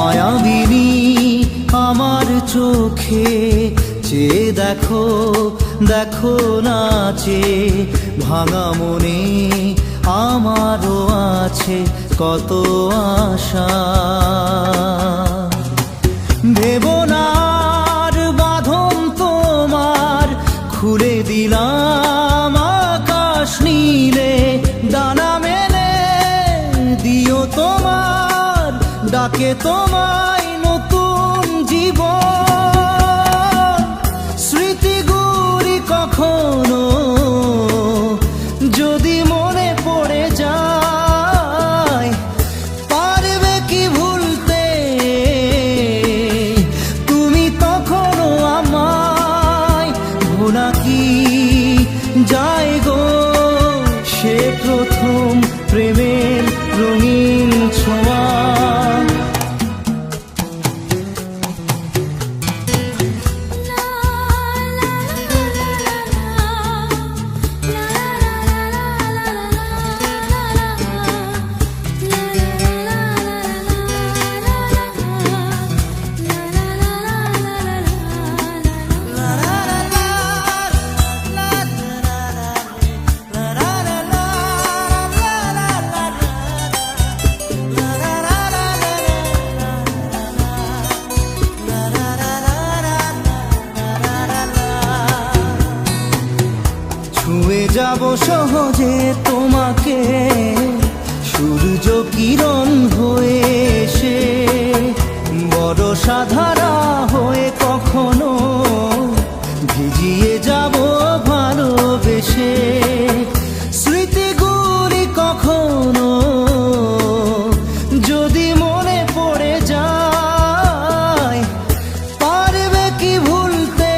মায়াবিনী আমার চোখে চেয়ে দেখো, দেখো নাচে ভাঙা মনে আমারও আছে কত আশা। ভেবো না আর বাঁধন তোমার, খুলে দিলাম আকাশ নীলে, ডানা মেলে দিও তোমার ডাকে তোমায় নতুন জীবন। স্মৃতিগুলি কখনো যদি মনে পড়ে যায়, পারবে কি ভুলতে তুমি তখনো আমায়? ভোলা কি যায় গো সে প্রথম প্রেমের রঙিন ছোঁয়া। ছুঁয়ে যাব সহজে তোমাকে সূর্য কিরণ হয়ে এসে, বরষা ধারা হয়ে কখনো ভিজিয়ে যাব ভালোবেসে। স্মৃতিগুলি কখনো যদি মনে পড়ে যায়, পারবে কি ভুলতে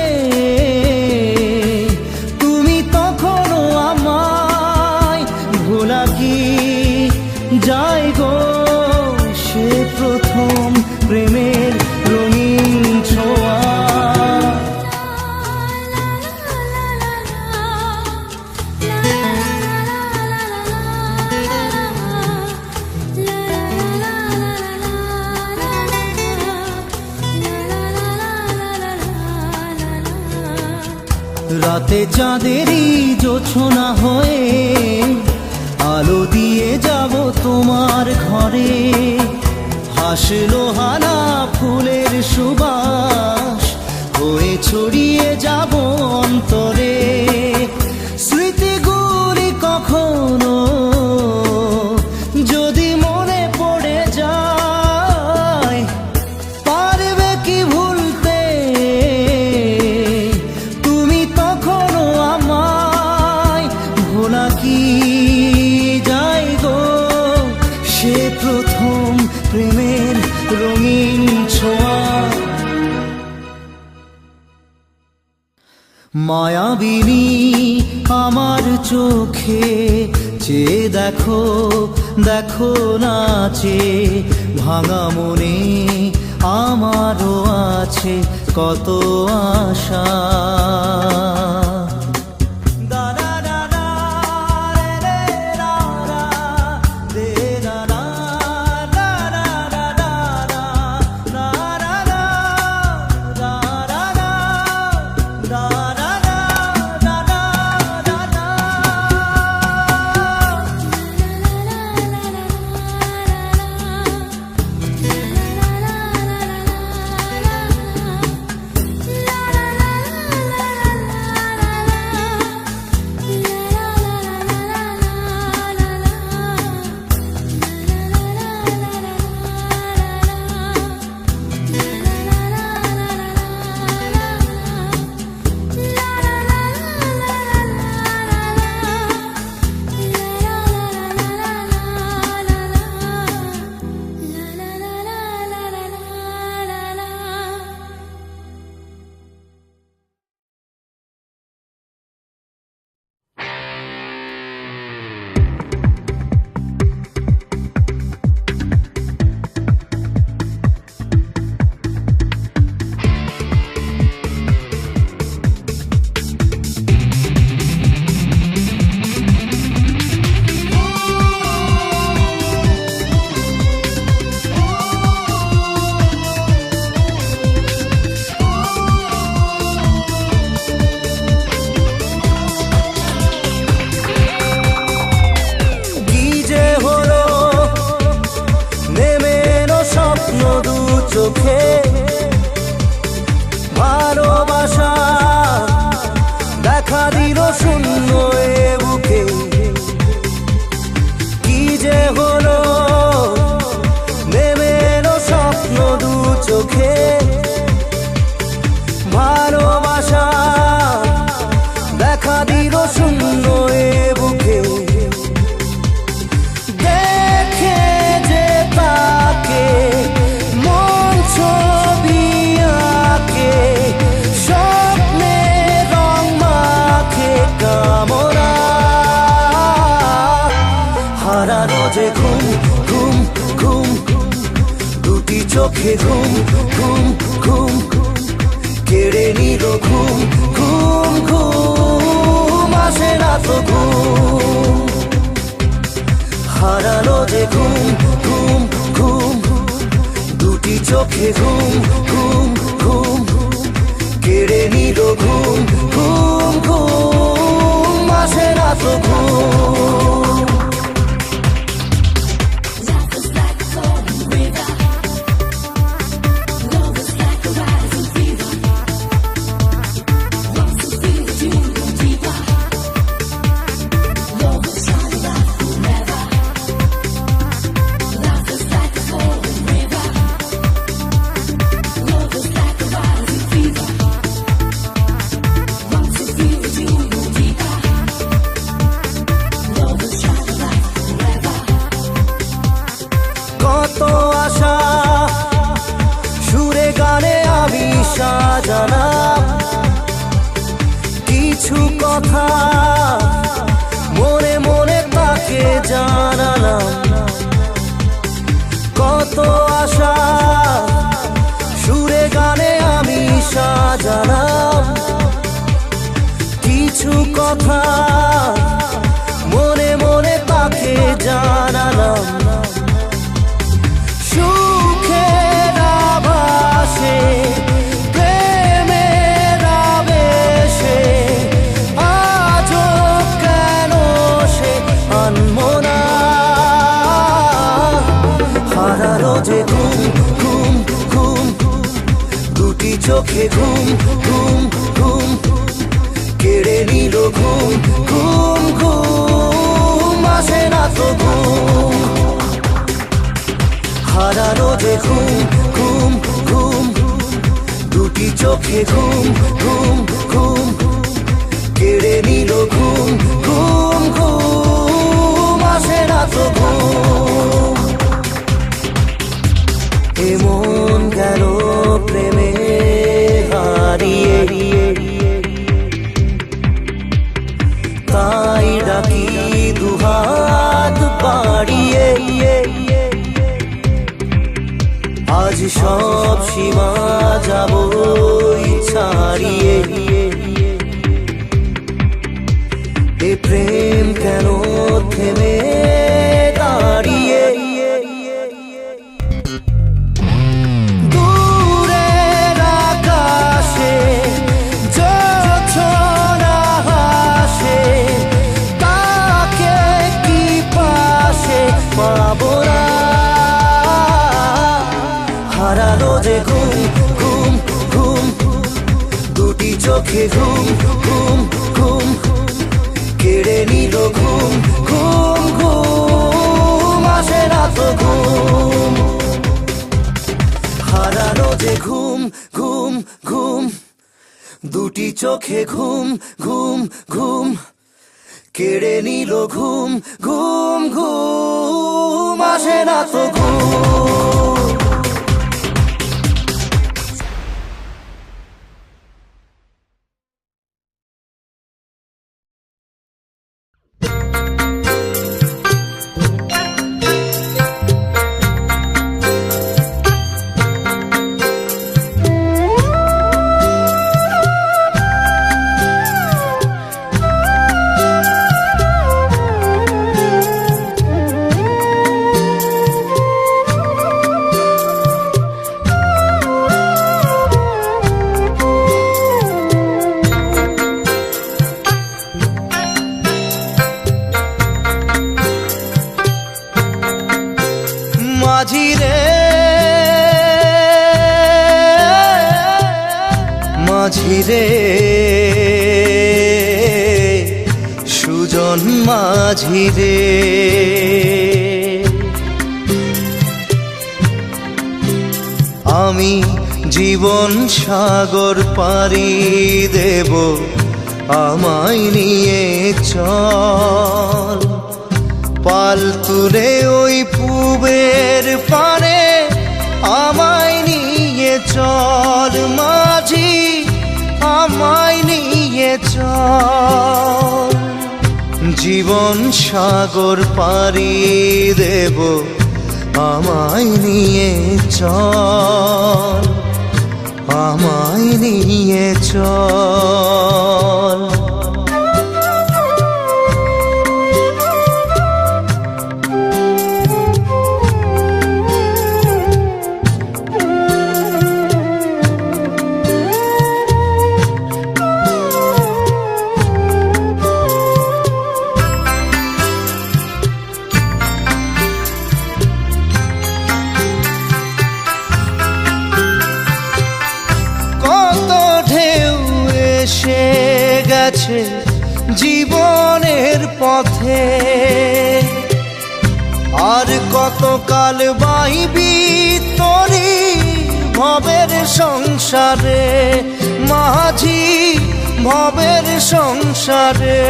তুমি তখনো আমায়? ভোলা কি যায় গো সে প্রথম প্রেমের রঙিন ছোঁয়া। রাতে চাঁদেরই জোছনা হয়ে আলো দিয়ে যাব তোমার ঘরে, হাসলো হানা ফুলের সুবাস হয়ে ছড়িয়ে যাব অন্তরে। স্মৃতিগুলি কখনো যদি মনে পড়ে যায়, পারবে কি ভুলতে তুমি তখনো আমায়? ভোলা কি যায় গো সে প্রথম প্রেমের রঙিন ছোঁয়া। মায়াবিনী আমার চোখে চেয়ে দেখো, দেখো নাচে ভাঙা মনে আমারও আছে কত আশা। চোখে ভালোবাসা দেখা দিল শূন্য এ বুকে কি যে হলো নেমে এলো স্বপ্ন দু চোখে ভালোবাসা দেখা দিল শূন্য এ বুকে দেখে যে তাকে মন ছবি আঁকে স্বপ্নে রং মাখে কামনা হারানো যে ঘুম ঘুম ঘুম দুটি চোখে ঘুম ঘুম ঘুম কেড়ে নিল ঘুম ঘুম ঘুম আসে না তো ঘুম হারানো যে ঘুম ঘুম ঘুম দুটি চোখে ঘুম ঘুম ঘুম কেড়ে নিল ঘুম ঘুম ঘুম আসে না তো ঘুম সাজালাম কিছু কথা মনে মনে তাকে জানালাম কত আশা সুরে গানে আমি সাজালাম কিছু কথা মনে মনে তাকে জানালাম সুখের আভাসে যে ঘুম ঘুম ঘুম দুটি চোখে ঘুম ঘুম ঘুম কেড়ে নিল ঘুম ঘুম ঘুম আসে না তো ঘুম হারানো যে ঘুম ঘুম ঘুম দুটি চোখে ঘুম ঘুম ঘুম কেড়ে নিল ঘুম ঘুম ঘুম আসে না তো ঘুম এমন গেল প্রেমে হারিয়ে তাই ডাকি দুহাত বাড়িয়ে আজ সব সীমা যাব ছাড়িয়ে এ প্রেম কেন থেমে দাঁড়িয়ে হারানো যে ঘুম ঘুম ঘুম দুটি চোখে ঘুম ঘুম ঘুম কেড়ে নিল ঘুম ঘুম ঘুম আসে না তো ঘুম হারানো যে ঘুম ঘুম ঘুম দুটি চোখে ঘুম ঘুম ঘুম কেড়ে নিল ঘুম ঘুম ঘুম আসে না তো ঘুম মাঝি রে মাঝি রে সুজন মাঝি রে, আমি জীবন সাগর পাড়ি দেব, আমায় নিয়ে চল। পাল তুলে ওই পূবের পানে আমায় নিয়ে চল মাঝি, আমায় নিয়ে চল। জীবন সাগর পাড়ি দেব, আমায় নিয়ে চল, আমায় নিয়ে চল। এসে গেছে জীবনের পথে, আর কতকাল বাইবি তোরি ভবের সংসারে মাঝি, ভবের সংসারে।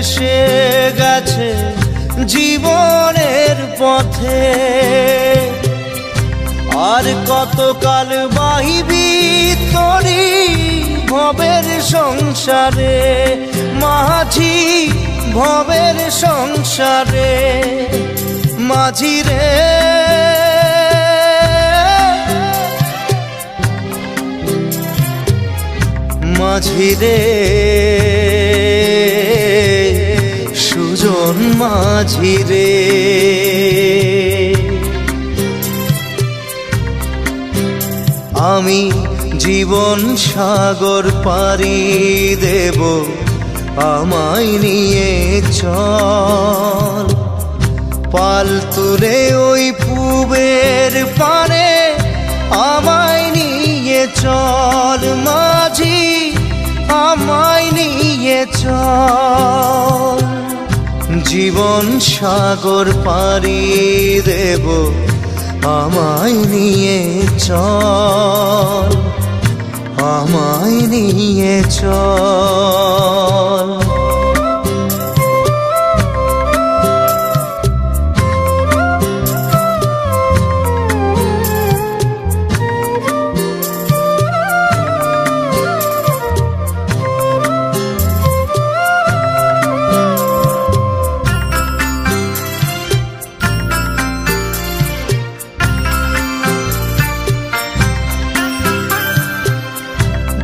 এসে গেছে জীবনের পথে, আর কতকাল বাহিবি তোরি ভবের সংসারে মাঝি, ভবের সংসারে। মাঝি রে মাঝি রে সুজন মাঝি রে, আমি জীবন সাগর পাড়ি দেব, আমায় নিয়ে চল। পাল তুলে ওই পূবের পানে আমায় নিয়ে চল মাঝি, আমায় নিয়ে চল। জীবন সাগর পাড়ি দেব, আমায় নিয়ে চল, আমায় নিয়ে চল।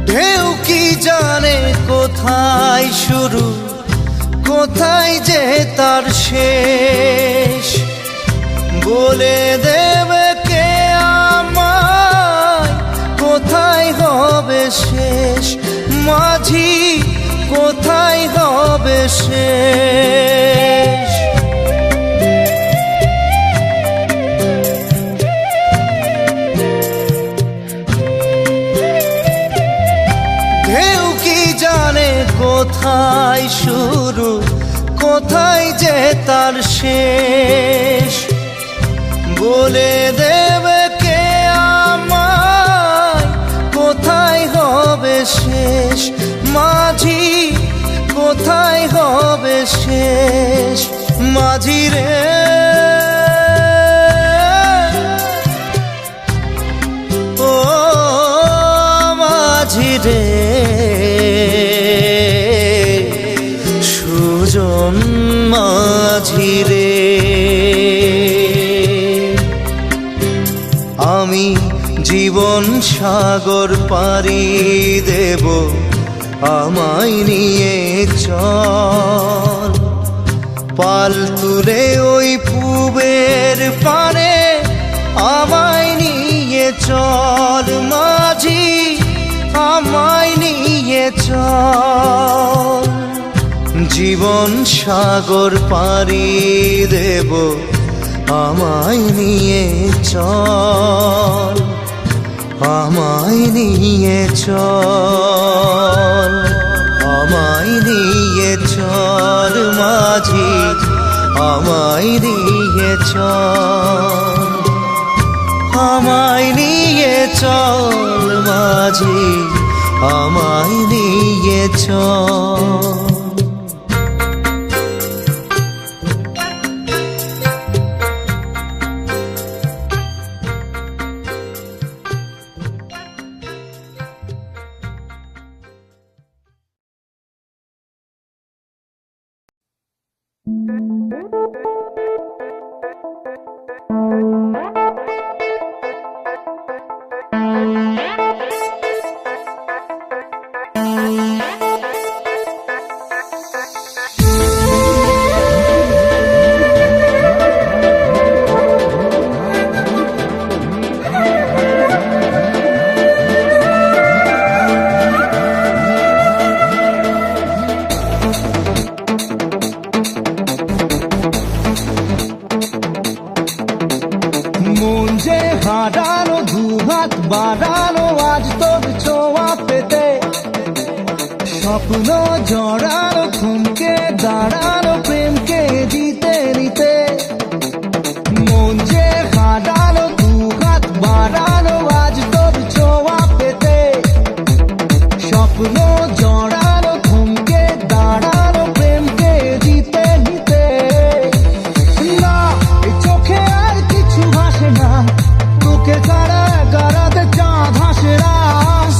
ঢেউ কি জানে কোথায় শুরু, কোথায় যে তার শেষ, বলে দেবে কে আমায় কোথায় হবে শেষ মাঝি, কোথায় হবে শেষ। ঢেউ কি জানে কোথায় শুরু, কোথায় যে তার শেষ, বলে দেবে কে আমায় কোথায় হবে শেষ মাঝি, কোথায় হবে শেষ। মাঝি রে ও মাঝি রে সুজন মাঝি রে, আমি জীবন সাগর পাড়ি দেব, আমায় নিয়ে চল। পাল তুলে ওই পূবের পানে আমায় নিয়ে চল মাঝি, আমায় নিয়ে চল। জীবন সাগর পাড়ি দেব আমায় নিয়ে চল, আমায় নিয়ে চল, আমায় নিয়ে চল মাঝি, আমায় নিয়ে চল, আমায় নিয়ে চল মাঝি, আমায় নিয়ে চল। হারানো দুহাত বাড়ানো আজ তোর ছোঁয়া পেতে, স্বপ্ন জড়ানো থমকে দাঁড়ানো প্রেমকে জিতে নিতে। মন যে হারানো দুহাত বাড়ানো আজ তোর ছোঁয়া পেতে, স্বপ্ন জড়ানো থমকে দাঁড়ানো প্রেমকে জিতে নিতে। না এই চোখে আর কিছু ভাসে না, তোকে ছাড়া গারাতে চাঁদ হাসে না।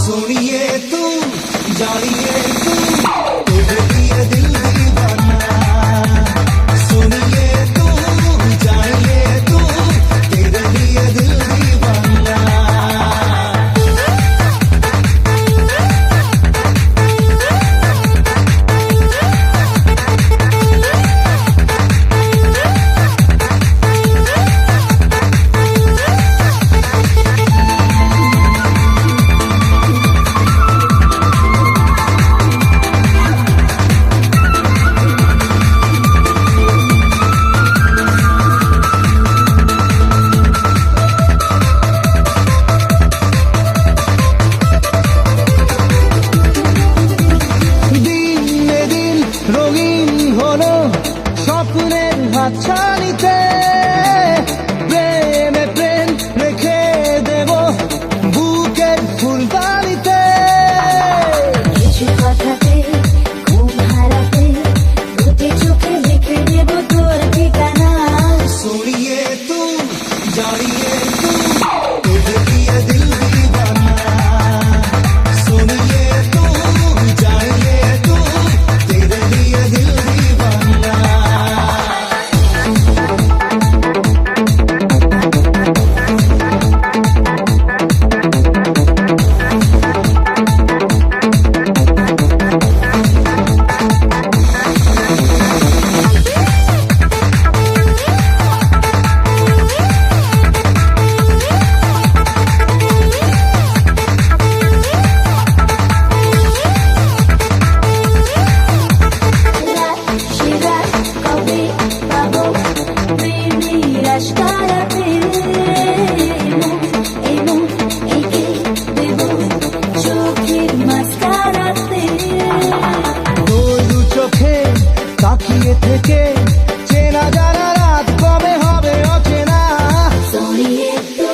सुनिए तू जानिए तू तुझे दिए दिल दीवाना, सुनिए तू जानिए तू तेरे लिए दिल दीवाना। রঙিন হলো স্বপ্নের হাতছানিতে, প্রেমে প্রেম রেখে দেব বুকের ফুলদানিতে। কিছু কথাতে ঘুম হারাতে দুটি চোখে লিখে দেব তোর ঠিকানা। सुनिए तू जानिए तू तुझे दिए दिल दीवाना, सुनिए तू जानिए तू तेरे लिए दिल दीवाना। রাত সে রাত কবে পাবো প্রেমের আশকারাতে, এমন এঁকে দেব চোখের মাস্কারাতে। তোর দু চোখে তাকিয়ে থেকে চেনা জানা রাত কবে হবে অচেনা। सुनिए तू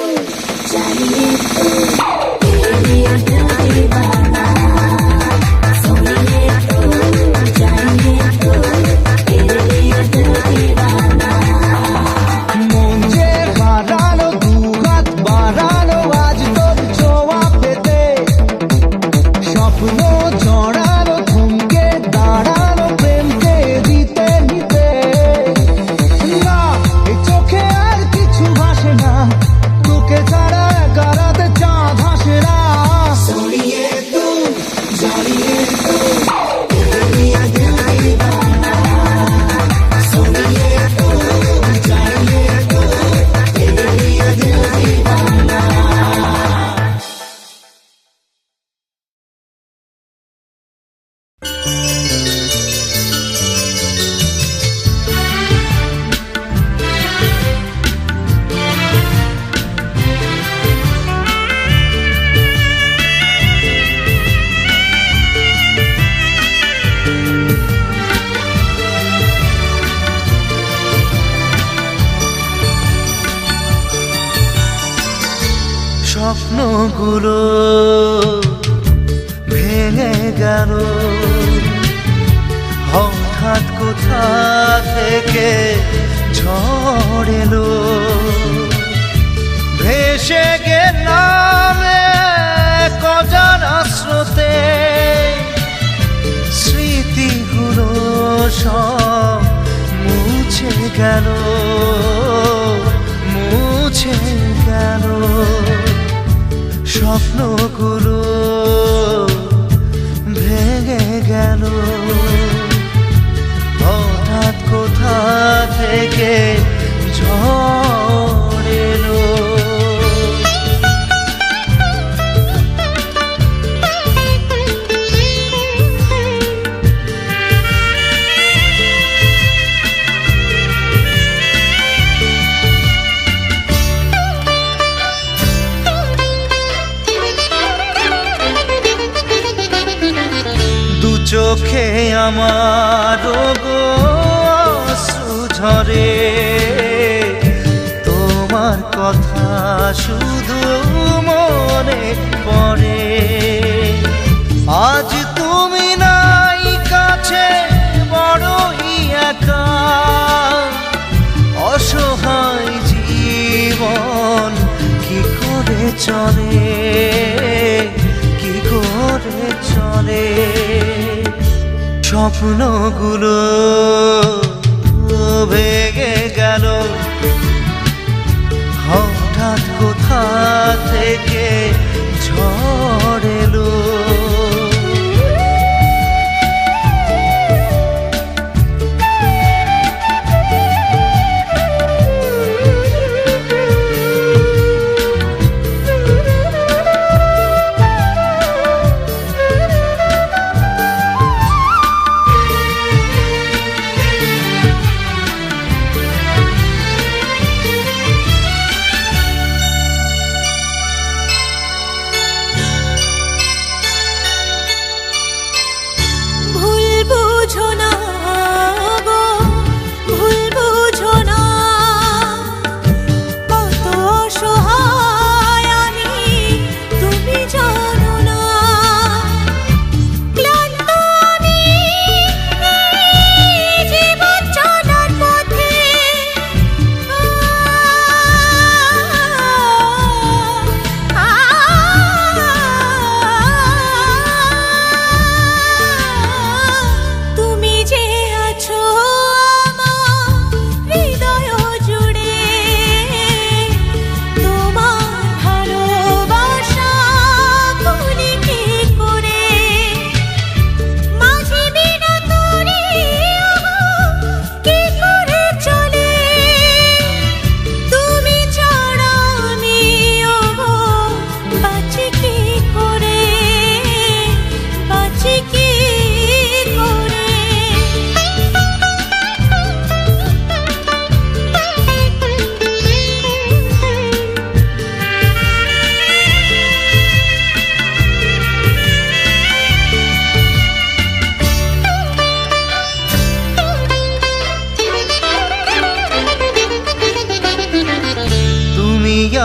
जानिए तू तेरे लिए दिल दीवाना, सुनिए तू जानिए तू तेरे लिए दिल दीवाना। মন যে হারানো দুহাত বাড়ানো আজ তোর ছোঁয়া পেতে, স্বপ্ন জড়ানো থমকে দাঁড়ানো প্রেমকে জিতে নিতে। না এই চোখে আর কিছু ভাসে না, স্বপ্নগুলো ভেঙে গেল হঠাৎ কোথা থেকে ঝড় এলো ভেসে গেলাম এক অজানা স্রোতে স্মৃতিগুলো সব মুছে গেল মুছে গেল স্বপ্নগুলো ভেঙে গেল হঠাৎ কোথা থেকে ঝড় এলো চোখে আমার অশ্রু ঝরে তোমার কথা শুধু মনে পড়ে আজ তুমি নাই কাছে বড়ই একা অসহায় জীবন কি করে চলে কি করে চলে স্বপ্নগুলো ভেঙে গেল হঠাৎ কোথা থেকে ঝড় এলো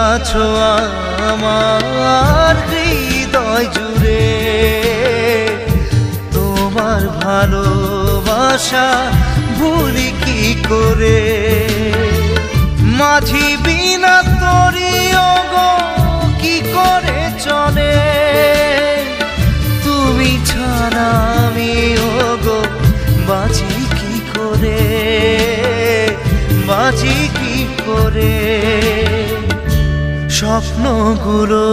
আছো আমার হৃদয় জুড়ে তোমার ভালোবাসা ভুলি কি করে মাঝি বিনা তোরি ওগো কি করে চলে তুমি ছাড়া আমি ওগো বাঁচি কি করে বাঁচি কি করে স্বপ্নগুলো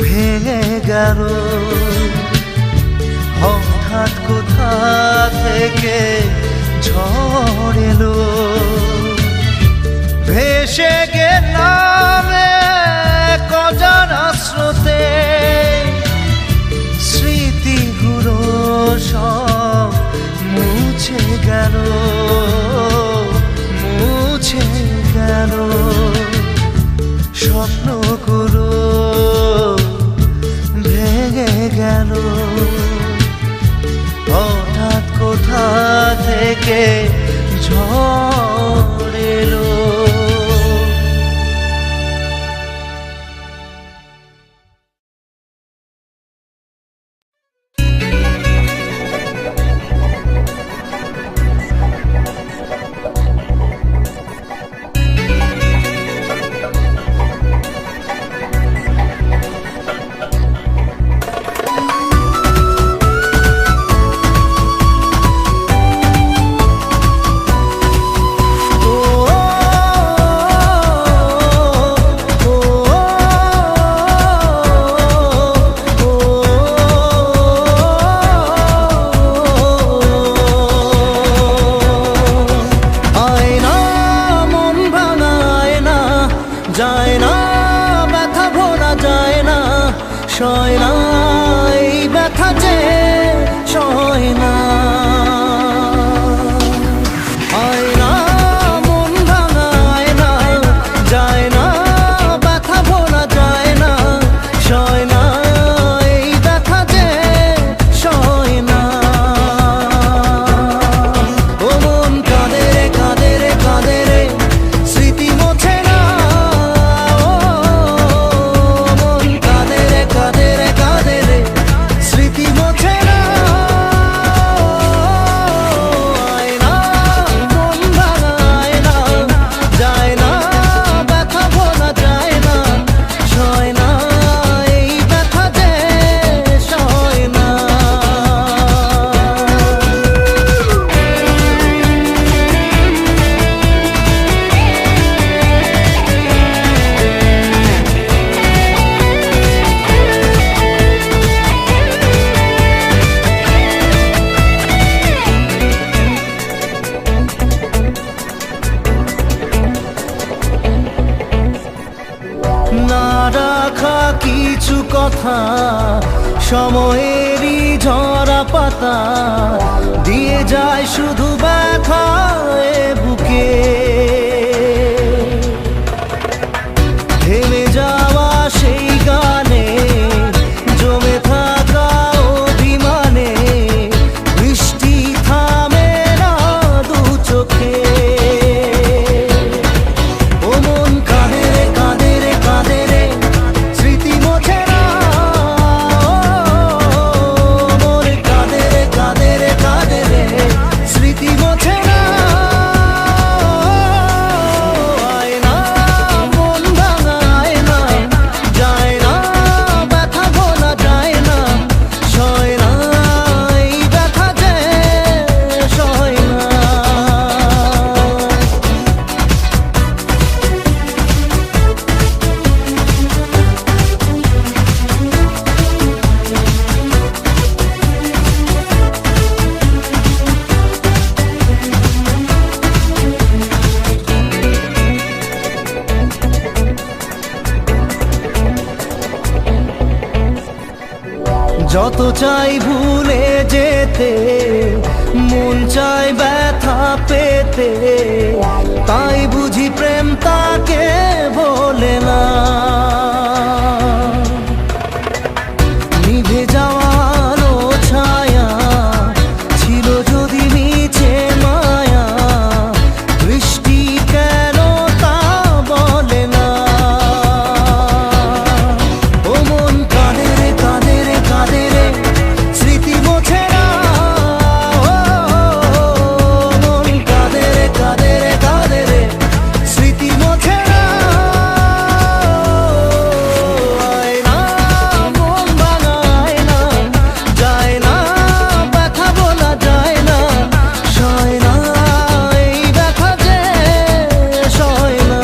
ভেঙে গেল হঠাৎ কোথা থেকে ঝড় এলো ভেসে গেলাম এক অজানা স্রোতে স্মৃতিগুলো সব মুছে গেল মুছে গেল স্বপ্নগুলো ভেঙে গেল হঠাৎ কোথা থেকে ঝড় এলো। যায় না ব্যথা ভোলা যায় না সয় না এই ব্যথা যে সয় না হয় না মন ভাঙায় না যায় না ব্যথা ভোলা যায় না সয় না এই ব্যথা যে সয় না ও মন কাঁদে রে কাঁদে রে কাঁদে রে স্মৃতি মোছে না ও মন কাঁদে রে কাঁদে রে কাঁদে রে স্মৃতি মোছে না আয় না মন ভাঙায় না যায় না ব্যথা ভোলা যায় না সয় না এই ব্যথা যে সয় না না রাখা কিছু কথা সময়েরই ঝরা পাতা দিয়ে যায় শুধু ব্যথা এ বুকে থেমে যাওয়া সেই গানে জমে থাকা অভিমানে বৃষ্টি থামে না দু চোখে ও মন কাঁদে রে কাঁদে রে কাঁদে রে স্মৃতি মোছে না মন কাঁদে রে কাঁদে রে কাঁদে রে স্মৃতি মোছে না আয় না মন ভাঙায় না যায় না ব্যথা ভোলা যায় না সয় না এই ব্যথা যে সয় না যত চাই ভুলে যেতে মন চাই ব্যথা পেতে তাই বুঝি প্রেম তাকে বলে না নিভে যাওয়া আলো ছায়া ছিল যদি নিচে মায়া বৃষ্টি কেন তা বলে না ও মন কাঁদে রে কাঁদে রে কাঁদে রে স্মৃতি মোছে না মন কাঁদে রে কাঁদে রে কাঁদে রে স্মৃতি মোছে না আয় না মন ভাঙায় না যায় না ব্যথা বলা যায় না সয় না এই ব্যথা যে সয় না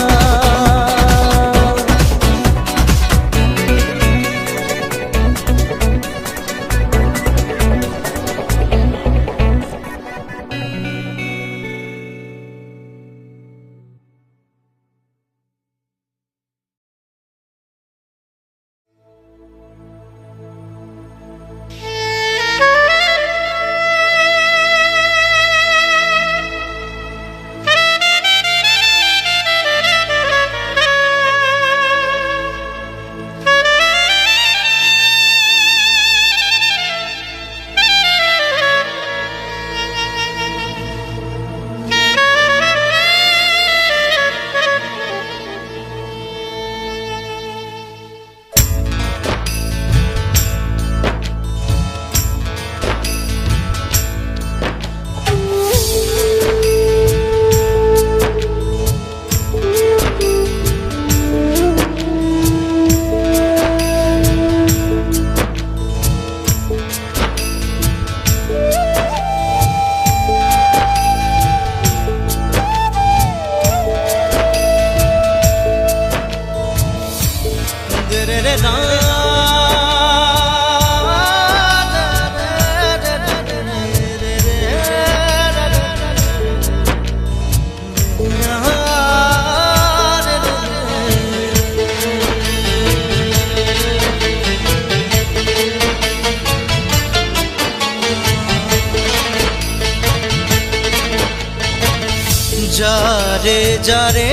যারে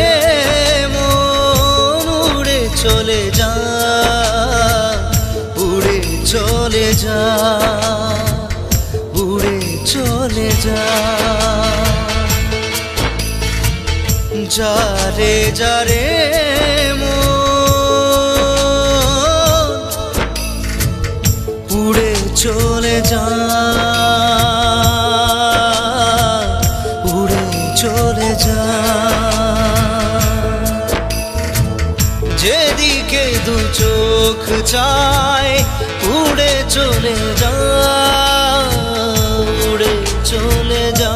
মন উড়ে চলে যা, উড়ে চলে যা, উড়ে চলে যা। যারে যারে মন উড়ে চলে যা, উড়ে চলে যা। যেদিকে দু চোখ চায় উড়ে চলে যা, উড়ে চলে যা,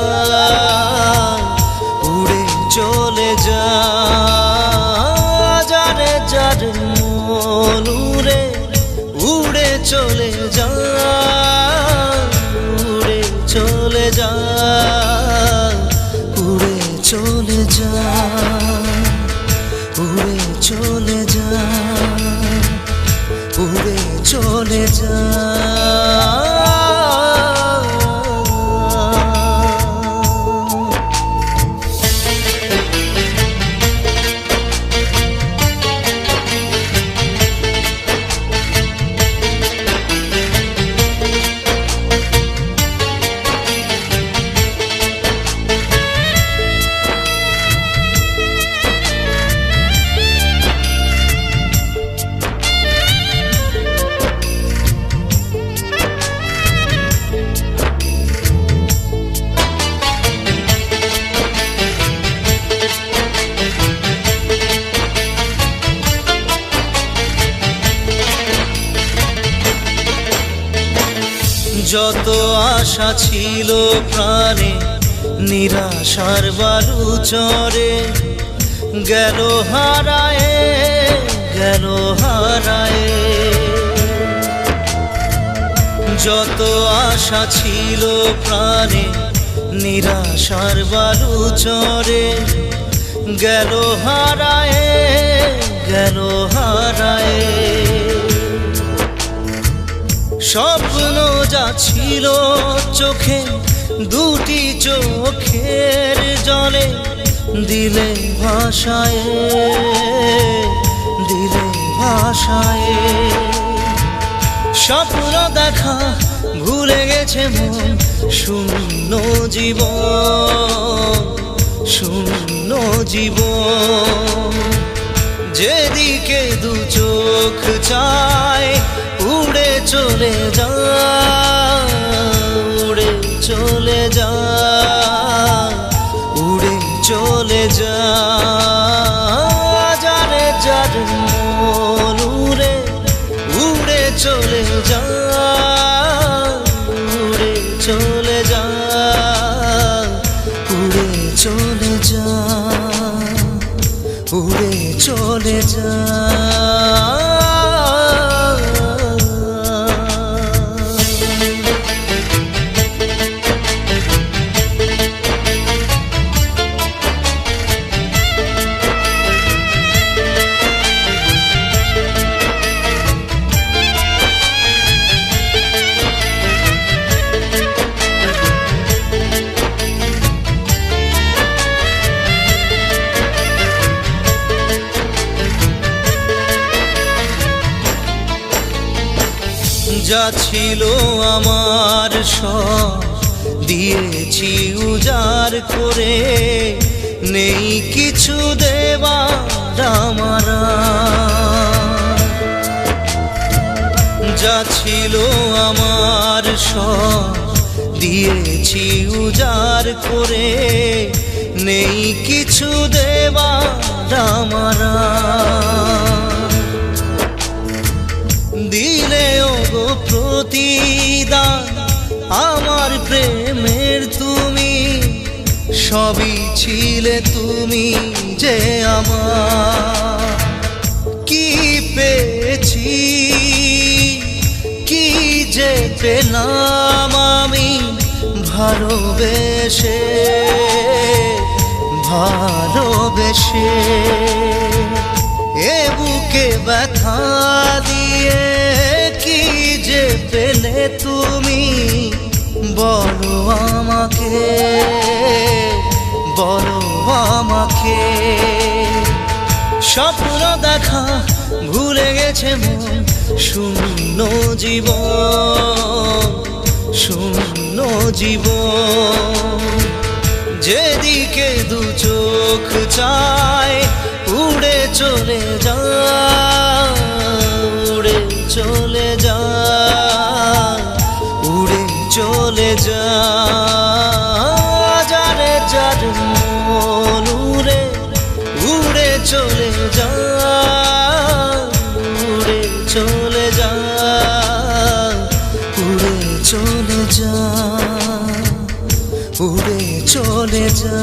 উড়ে চলে যা। যারে যারে মন উড়ে উড়ে চলে যা, উড়ে চলে যা, উড়ে চলে যা, উড়ে চলে যা, উড়ে চলে যা। যত আশা ছিল প্রাণে নিরাশার বালু চরে গেল হারায়ে, গেল হারায়ে। যত আশা ছিল প্রাণে নিরাশার বালু চরে গেল হারায়ে, গেল হারায়ে। স্বপ্ন যা ছিল চোখে দুটি চোখের জলে দিলে ভাষায়, দিলে ভাষায়। স্বপ্ন দেখা ভুলে গেছে মন, শূন্য জীবন, শূন্য জীবন। যেদিকে দু চোখ চায় উড়ে চলে যা, উড়ে চলে যা, উড়ে চলে যা। যারে যারে মন উড়ে উড়ে চলে যা, উড়ে চলে যা, উড়ে চলে যা, উড়ে চলে যা। যা ছিল আমার সব দিয়েছি উজাড় করে, নেই কিছু দেবার আমার। যা ছিল আমার সব দিয়েছি উজাড় করে, নেই কিছু দেবার আমার। দিলে ওগো প্রতিদান আমার প্রেমের তুমি, সবই ছিলে তুমি যে আমার। কি পেয়েছি কি যে পেলাম আমি ভালোবেসে, ভালোবেসে। এ বুকে ব্যথা দিয়ে কি যে পেলে তুমি, বলো আমাকে, বলো আমাকে। স্বপ্ন দেখা ভুলে গেছে মন, শূন্য জীবন, শূন্য জীবন। যেদিকে দু চোখ চায় উড়ে চলে যা, উড়ে চলে যা, উড়ে চলে যা। যারে যার মন উড়ে উড়ে চলে যা, উড়ে চলে যা, উড়ে চলে যা, উড়ে চলে যা।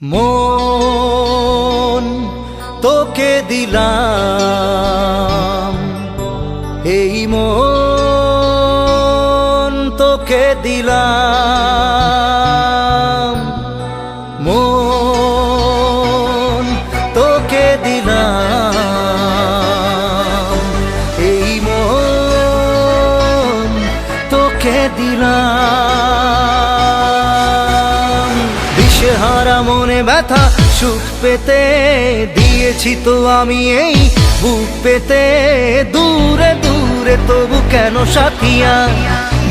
মন তোকে দিলাম, এই মন তোকে দিলাম, মন তোকে দিলাম, এই মন তোকে দিলাম। দিশেহারা মনে ব্যথা সুখ পেতে দিয়েছি তো আমি এই বুক পেতে। দূরে দূরে তবু কেন সাথিয়া,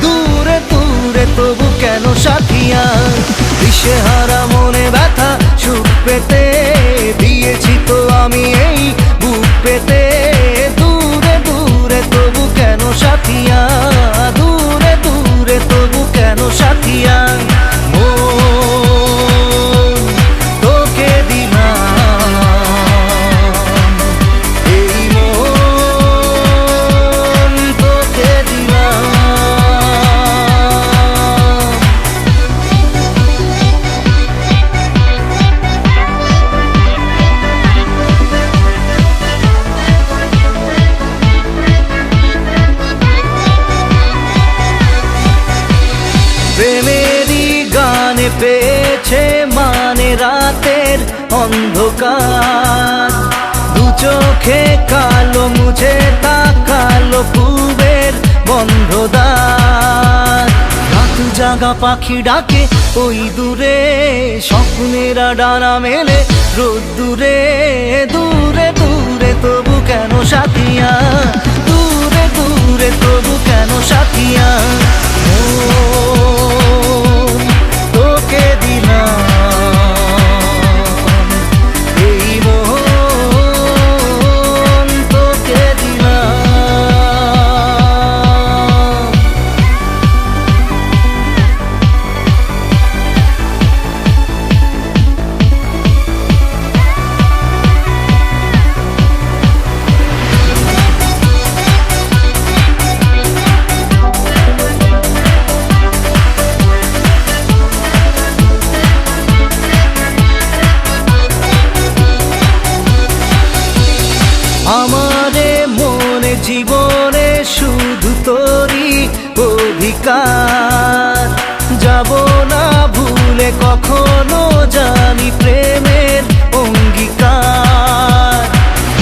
দূরে দূরে তবু কেন সাথিয়া। দিশেহারা মনে ব্যথা সুখ পেতে দিয়েছি তো আমি এই বুক পেতে। দূরে দূরে তবু কেন সাথিয়া, দূরে দূরে তবু কেন সাথিয়া। প্রেমেরই গানে পেয়েছে মানে রাতের অন্ধকার। দু চোখে কালো মুছে তাকালো পূবের বন্ধ দ্বার। রাত জাগা পাখি ডাকে ওই দূরে, স্বপ্নেরা ডানা মেলে রোদ্দুরে। দূরে দূরে তবু কেন সাথিয়া, দূরে দূরে তবু কেন সাথিয়া। তোকে দিলাম, এই মন তোকে দিলাম। আমারে মনে জীবনে শুধু তোরই অধিকার। যাব না ভুলে কখনো জানি প্রেমের অঙ্গীকার।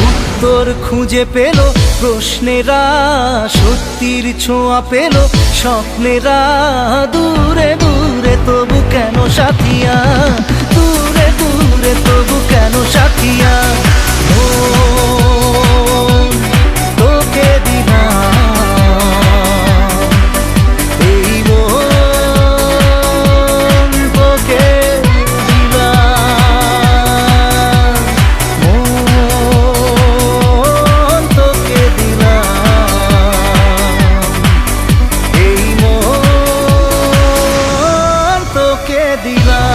উত্তর খুঁজে পেল প্রশ্নেরা, সত্যির ছোঁয়া পেল স্বপ্নেরা। দূরে দূরে তবু কেন সাথিয়া, দূরে দূরে তবু কেন সাথিয়া। তোকে দিলাম, এই মন তোকে দিলাম, মন তোকে দিলাম, এই মন তোকে দিলাম।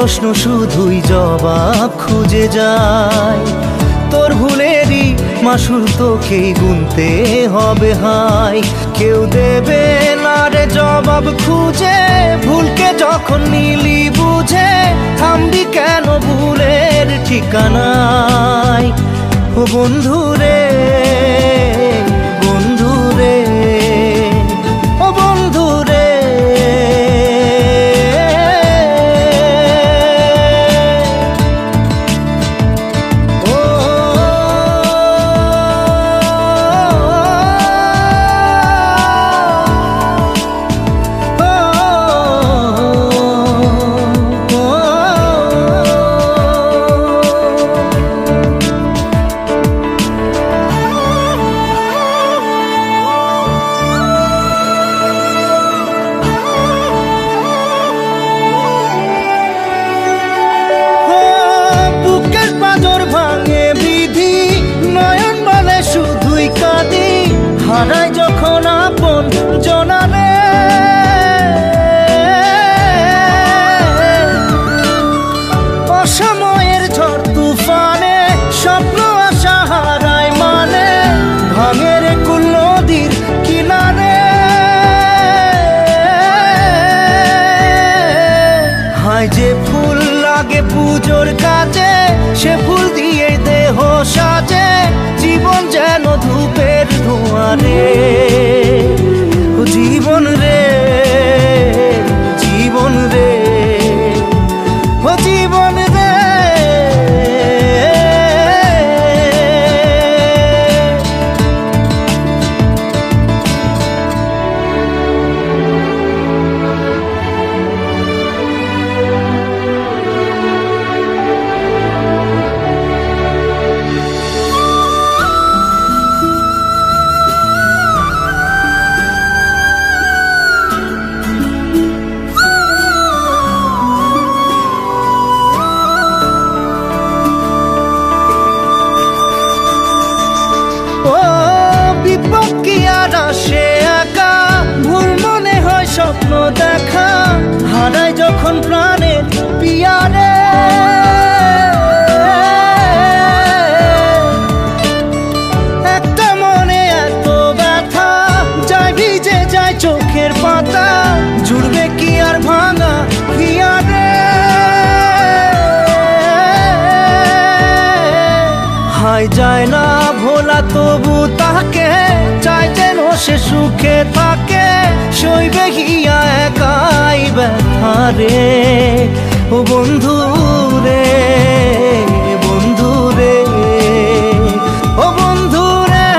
প্রশ্ন শুধুই জবাব খুঁজে যায়। তোর ভুলেরই মাসুল তোকেই গুনতে হবে হাই। কেউ দেবে না রে জবাব খুঁজে, ভুলকে যখন নিলি বুঝে থামবি কেন ভুলের ঠিকানায়। ও বন্ধু রে, বন্ধু রে, ও বন্ধু রে। হারাই যখন আপন জনারে, অসময়ের ঝড় তুফানে স্বপ্ন আশা হারায় মানে, ভাঙের কুল নদীর কিনারে। হায় যে ফুল লাগে পুজোর কাজে, সে ফুল দিয়ে দেহ সাজে, জীবন যেন ধূপের ধোঁয়ারে। ও জীবন রে, জীবন রে, ও জীবন রে। সে একা ভুল মনে হয় স্বপ্ন দেখা, হারায় যখন প্রাণের পিয়ারে। একটা মনে এত ব্যথা যায় ভিজে যায় চোখের পাতা, জুড়বে কি আর ভাঙা হিয়ারে। হায় যায় না ভোলা তবু তাকে চাই যেন সে সুখে থাকে, সইবে হিয়া একাই ব্যথা রে। ও বন্ধু রে, বন্ধু রে, ও বন্ধু রে।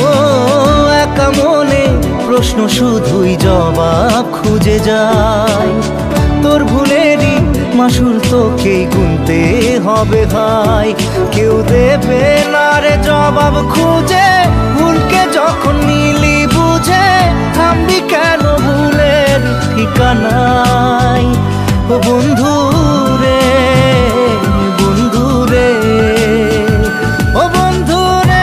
ও একা মনে প্রশ্ন শুধুই জবাব খুঁজে যায়। তোর ভুলেরই মাসুল তোকেই গুনতে হবে ভাই। কেউ দেবে না রে জবাব খুঁজে, ভুলকে যখন নিলি বুঝে থামবি কেন ভুলের ঠিকানায়। ও বন্ধু রে, বন্ধু রে, ও বন্ধু রে।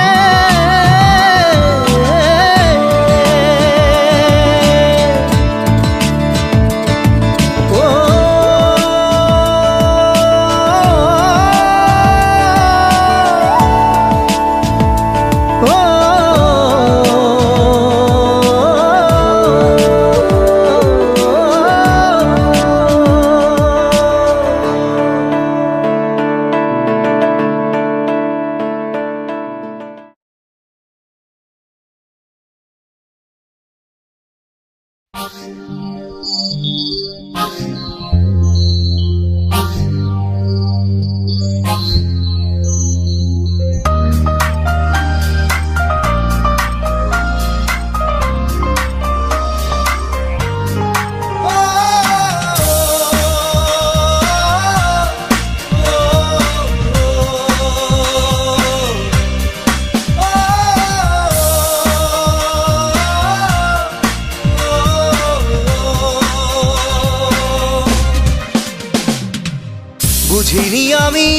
বুঝিনি আমি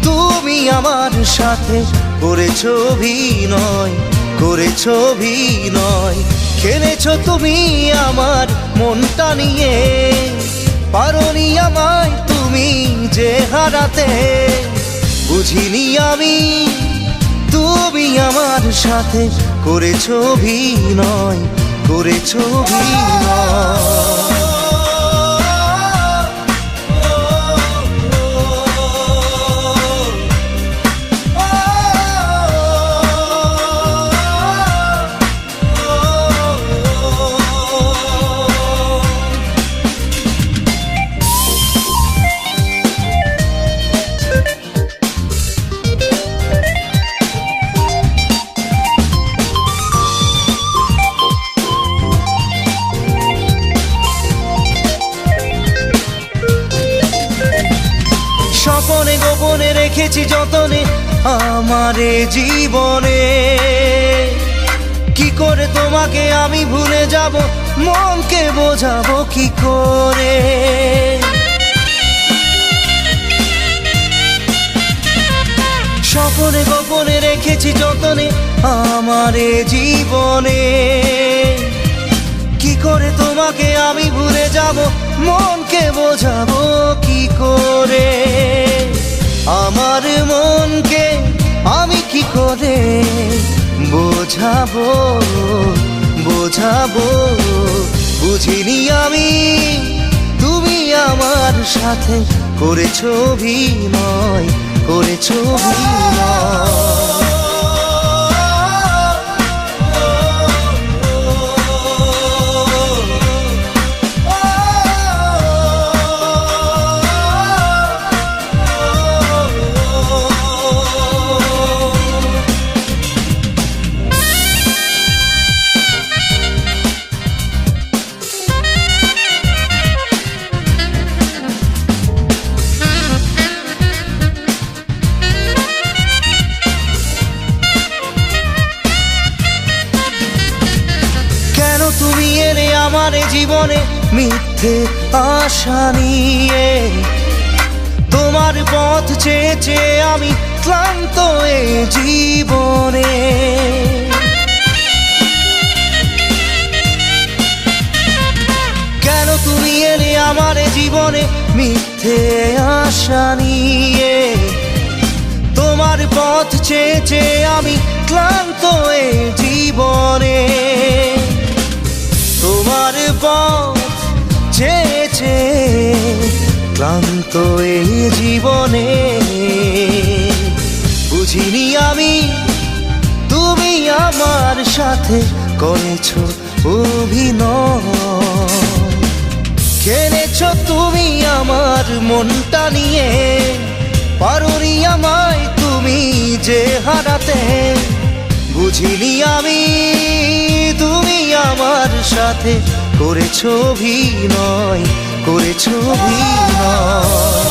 তুমি আমার সাথে করেছো অভিনয়, করেছো অভিনয়। খেলেছো তুমি আমার মনটা নিয়ে, পারোনি আমায় তুমি যে হারাতে। বুঝিনি আমি তুমি আমার সাথে করেছো অভিনয়, করেছো অভিনয়। স্বপনে গোপনে রেখেছি যতনে আমারে জীবনে। কি করে তোমাকে আমি ভুলে যাব, মনকে বোঝাবো কি করে। স্বপনে গোপনে রেখেছি যতনে আমারে জীবনে। কি করে তোমাকে আমি ভুলে যাব, মনকে বোঝাবো কি করে। আমার মনকে আমি কি করে বোঝাবো, বোঝাবো। বুঝিনি আমি তুমি আমার সাথে করেছো অভিনয়, করেছো অভিনয়। তুমি এলে আমার জীবনে মিথ্যে আশা নিয়ে। তোমার পথ চেয়ে চেয়ে আমি ক্লান্ত এ জীবনে। কেন তুমি এলে আমার জীবনে মিথ্যে আশা নিয়ে। তোমার পথ চেয়ে চেয়ে আমি ক্লান্ত এ জীবনে। তোমার পথ চেয়ে চেয়ে ক্লান্ত এই জীবনে। বুঝিনি আমি তুমি আমার সাথে করেছো অভিনয়। খেলেছো তুমি আমার মনটা নিয়ে, পারোনি আমায় তুমি যে হারাতে। বুঝিনি আমি তুমি আমার সাথে করেছো অভিনয়, করেছো অভিনয়।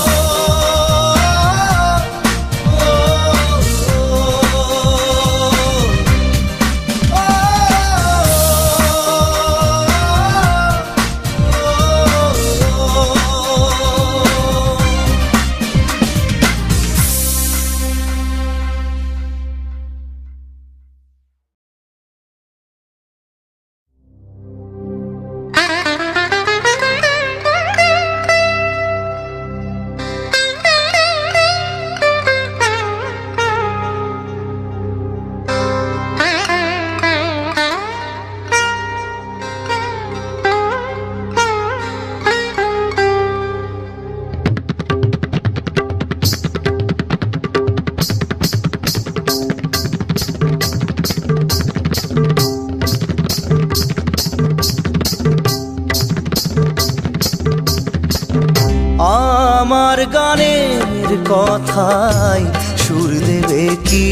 আমার গানের কথায় সুর দেবে কি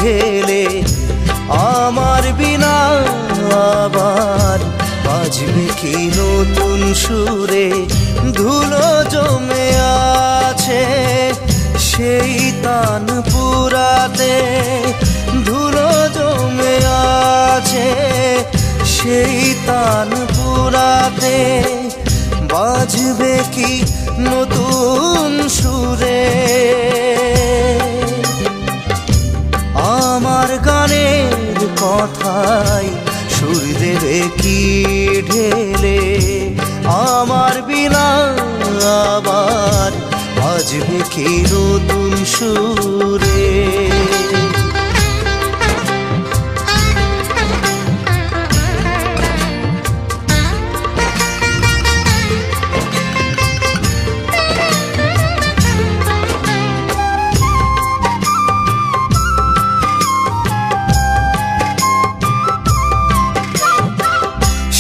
ঢেলে। আমার বিনা আবার বাজবে কি নতুন সুরে। ধুলো জমে আছে সেই তান পুরাতে। ধুলো জমে আছে সেই তান পুরাতে। বাজবে কি নতুন সুরে। আমার গানের কথায় সুর দেবে কি ঢেলে, আমার বিনা আবার বাজবে কি নতুন সুরে।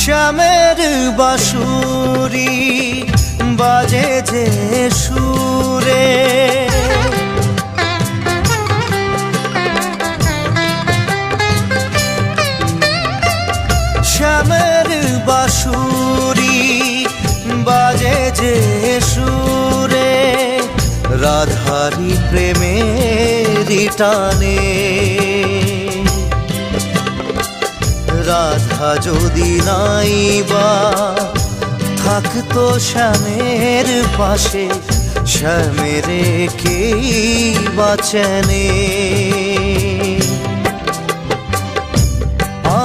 শ্যামের বাঁশুরি বাজে যে সুরে, শ্যামের বাঁশুরি বাজে যে সুরে, রাধারি প্রেমেরই টানে। রাধা যদি নাই বা থাকতো শ্যামের পাশে, শ্যামের কেই বাঁচেনে।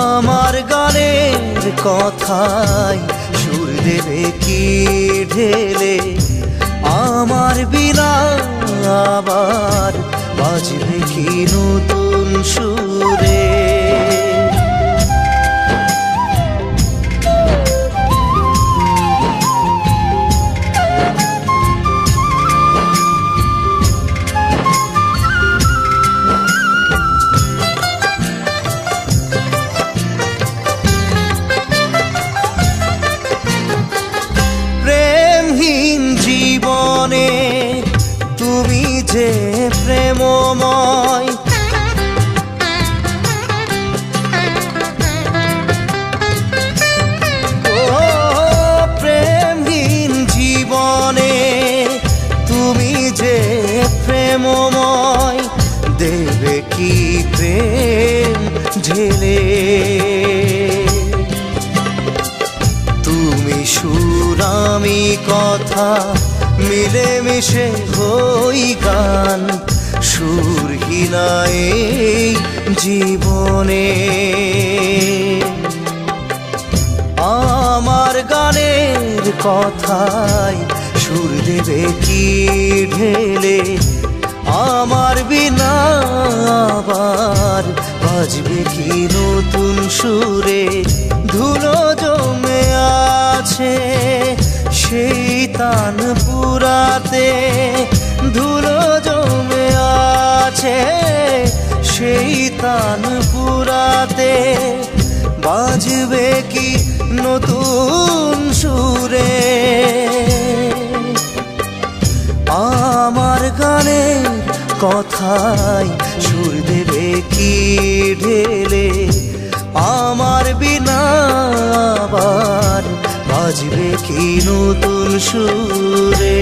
আমার গানের কথায় সুর দেবে কি ঢেলে, আমার বিনা আবার বাজবে কি নতুন সুরে। তুমি যে প্রেমময়, ও প্রেমহীন জীবনে তুমি যে প্রেমময়, দেবে কি প্রেম ঢেলে। তুমি সুর আমি কথা মিলে মিশে হই গান, সুরহীনা এই জীবনে। আমার গানের কথায় সুর দেবে কি ঢেলে, আমার বিনা আবার বাজবে কি নতুন সুরে। ধুলো জমে আছে সেই তান পুরাতে, ধুলো জমে আছে সেই তান পুরাতে, বাজবে কি নতুন সুরে। আমার গানের কথায় সুর দেবে কি ঢেলে, আমার বিনা আবার বাজবে কি নতুন সুরে।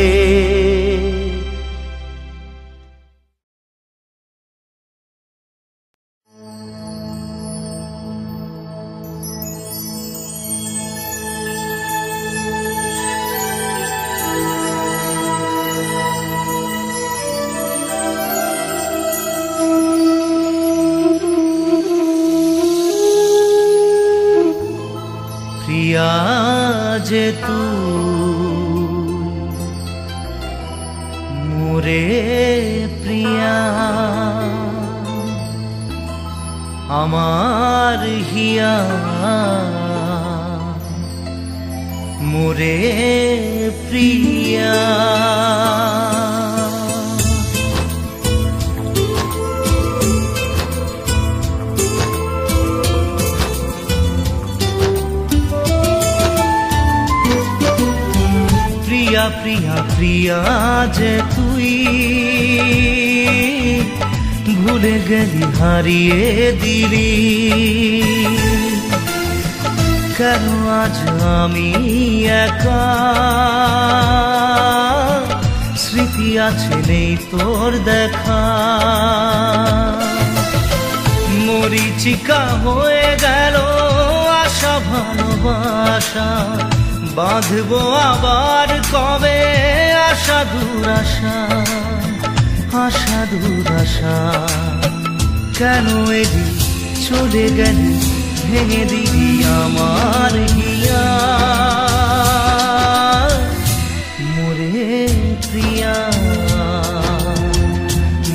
প্রিয়া যে তুই মোরে প্রিয়া, আমার হিয়া মোরে প্রিয়া। প্রিয়া প্রিয়া প্রিয়া যে তুই ভুলে গেলি হারিয়ে দিলি, কেন আজ আমি একা, স্মৃতি আছে নেই তোর দেখা। মরিচিকা হয়ে গেল আশা ভালোবাসা, বাঁধবো আবার কবে আশা দুরাশা, আশা দুরাশা। কেন এলি চলে গেলি ভেঙে দিবি আমার হিয়া মোরে প্রিয়া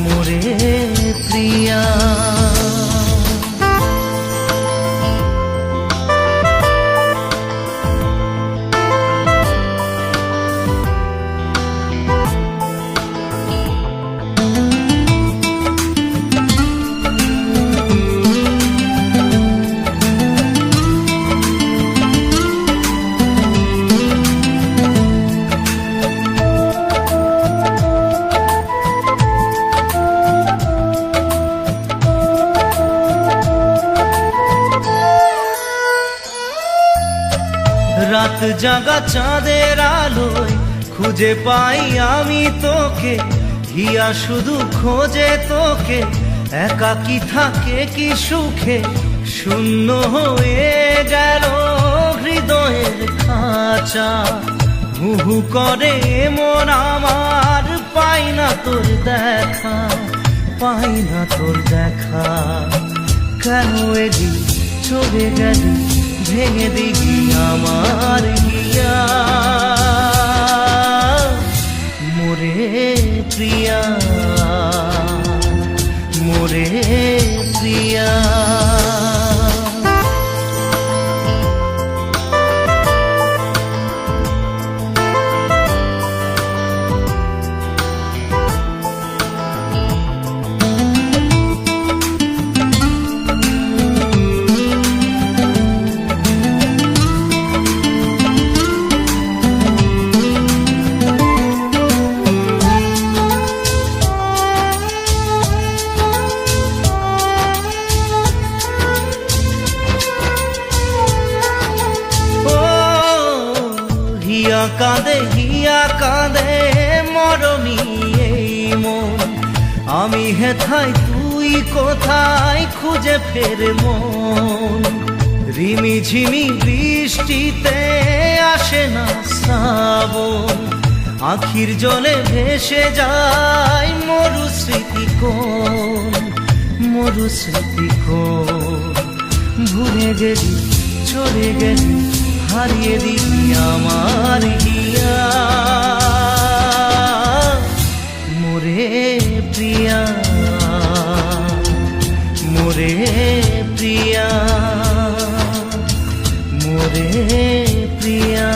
মোরে প্রিয়া। রাত জাগা চাঁদের আলোয় খুঁজে পাই আমি তোকে, হিয়া শুধু খোঁজে তোকে, একাকী থাকে কি সুখে, শূন্য হয়ে গেল হৃদয়ের খাঁচা, হু হু করে মন আমার, পাই না তোর দেখা, পাই না তোর দেখা। কেন এলি চলে গেলি ভেঙে দিবি আমার হিয়া মোরে প্রিয়া মোরে প্রিয়া। হিয়া কাঁদে মরমি এই মন, আমি হেথায় তুই কোথায় খুঁজে ফের মন। রিমি ঝিমি বৃষ্টিতে আসে না শ্রাবণ, আখির জলে ভেসে যায় মরু স্মৃতি কোন, মরু স্মৃতি কোন। ভুলে গেলি চলে গেলি হারিয়ে দিবি আমার হিয়া মোরে প্রিয়া মোরে প্রিয়া মোরে প্রিয়া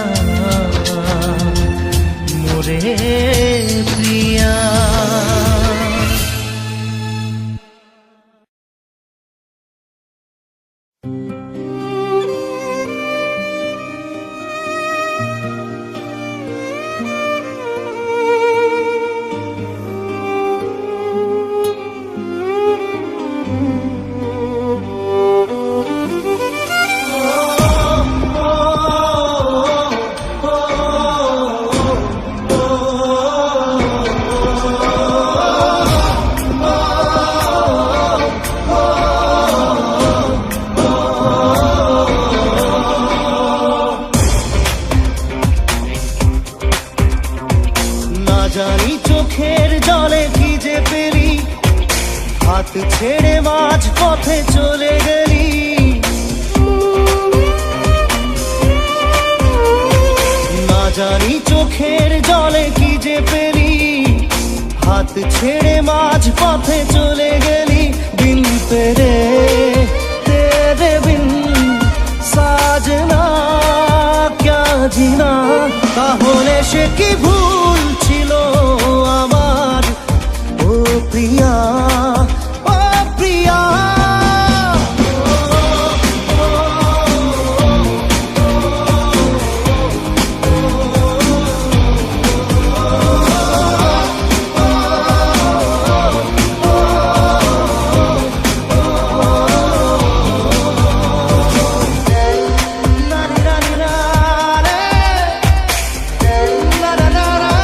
মোরে প্রিয়া। জানি চোখের জলে কি যে পেলি, হাত ছেড়ে মাঝ পথে চলে গেলি। না জানি চোখের জলে কি যে পেলি, হাত ছেড়ে মাঝ পথে চলে গেলি। বিন তেরে তেরে বিন সাজনা ক্যা জিনা, তাহলে সে কি ভুল ছিল আমার ও প্রিয়া ও প্রিয়া। Na na na na na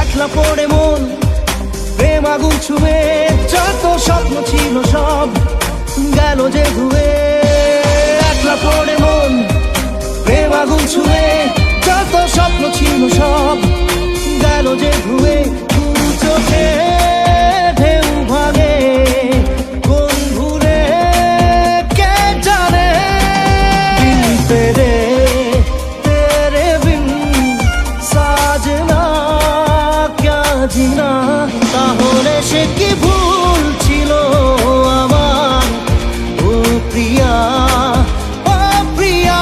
একলা পড়ে মন প্রেম আগুন ছুঁয়ে, যত স্বপ্ন ছিল সব গেল যে ধুয়ে। একলা পড়ে মন প্রেম আগুন ছুঁয়ে, যত স্বপ্ন ছিল সব গেল যে ধুয়ে। দু চোখে ঢেউ ভাগে কোন ভুলে কে জানে। বিন তেরে তেরে বিন সাজনা ক্যা জিনা। তাহলে সে কি ভুল ছিল আমার, ও প্রিয়া ও প্রিয়া।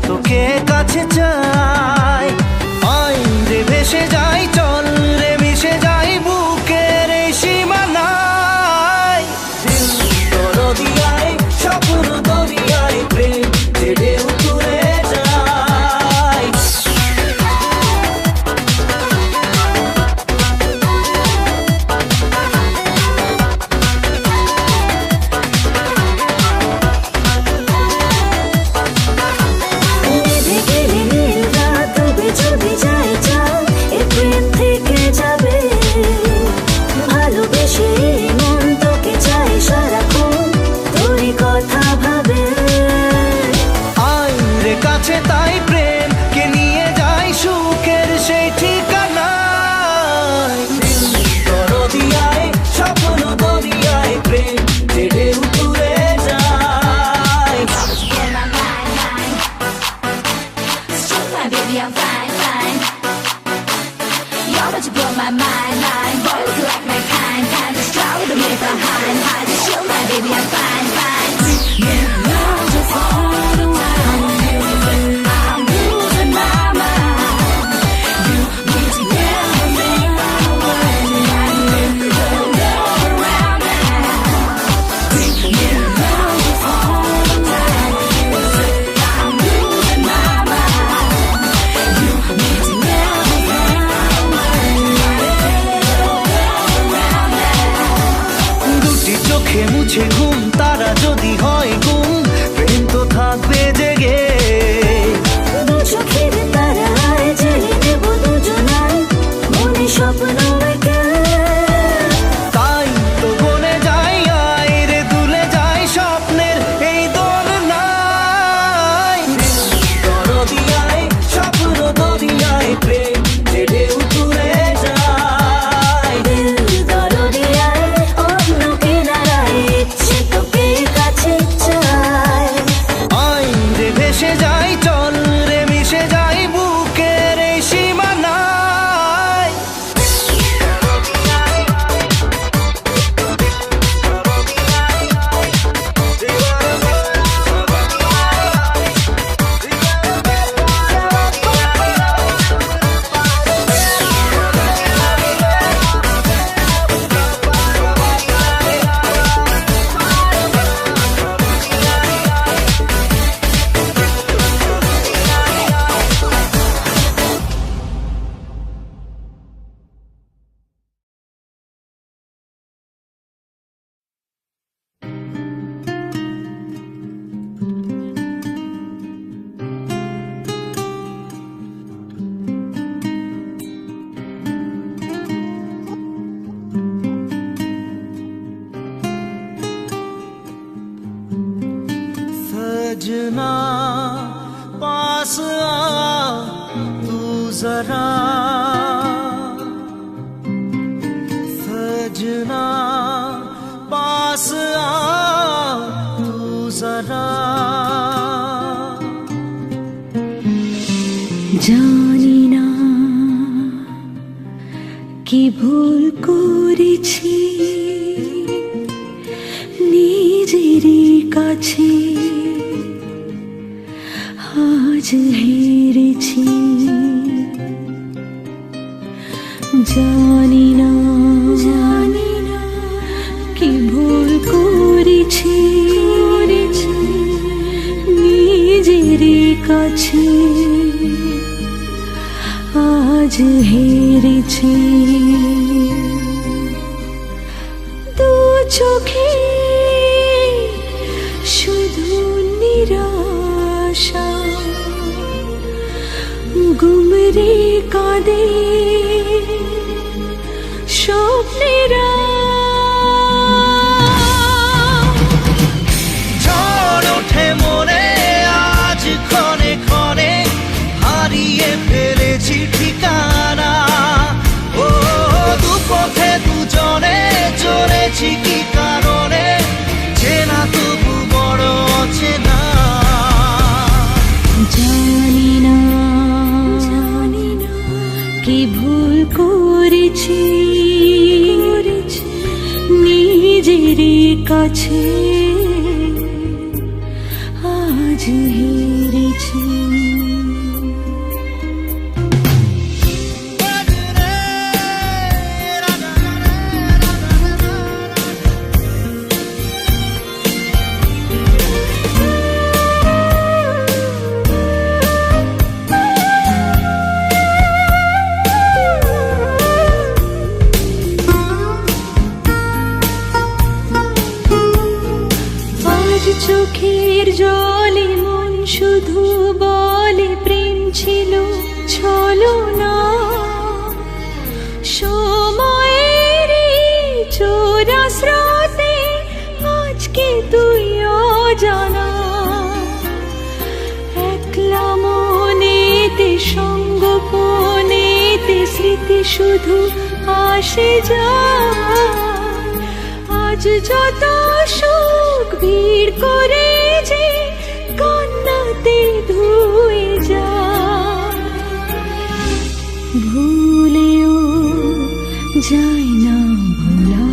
তোকে কাছে চাই, আয় রে ভেসে যাই, চল রে মিশে যাই বুকের এই সীমানায়। দিল দরদিয়ায় স্বপ্ন দরিয়ায় প্রেম যে ঢেউ তুলে যায়। তাই প্রেম কে নিয়ে যাই সুখের সেই ঠিকানায়। দরদিয়ায় স্বপ্ন দরিয়ায় প্রেম যে ঢেউ তুলে যায়। Baby, I'm fine, fine. You're about to blow my mind, mind. Boy, look like my kind, kind. Just try with me behind, hide. Just chill, my baby, I'm fine, fine. Yeah, now just all the time. I'm losing my mind. You need to get me out of the way. I need to go around now. Yeah, now just all the time. I'm losing my mind. You need to get me out of the way. দুটি চোখে মুছে ঘুম, তারা যদি হয় গুম, প্রেম তো থাকবে জেগে। দু চোখের তারায় জেলে দেব দুজনায় মনে স্বপ্ন এঁকে। তাই তো বলে যাই, আয় রে দুলে যাই স্বপ্নের এই দোলনায়। দরদিয়ায় স্বপ্ন দরিয়ায় প্রেম যে ঢেউ তুলে যায়। দিল सजना पास आ तू जरा सजना पास आ तू जरा জানি না কি ভুল করেছি নিজেরই কাছে আজ হেরেছি জানি না কি ভুল করেছি নিজেরই কাছে আজ হেরেছি দু চোখে শুধু নিরাশা গুমরে কাঁদে স্বপ্নেরা ঝড় ওঠে মনে আজ ক্ষণে ক্ষণে হারিয়ে ফেলেছি ঠিকানা ও দুপথে দুজনে চলেছি কি কারণে চেনা তবু বড় অচেনা জানি না কি ভুল করেছি নিজেরই কাছে আজ হেরেছি চোখের জলে মন শুধু বলে প্রেম ছিল ছলনা সময়ের চোরা স্রোতে আজকে তুই অজানা একলা মনেতে সঙ্গোপনেতে স্মৃতি শুধু আসে যায় আজ যত সুখ ভিড় করে যে কান্নাতে ধুয়ে যায় ভুলেও যায় না ভোলা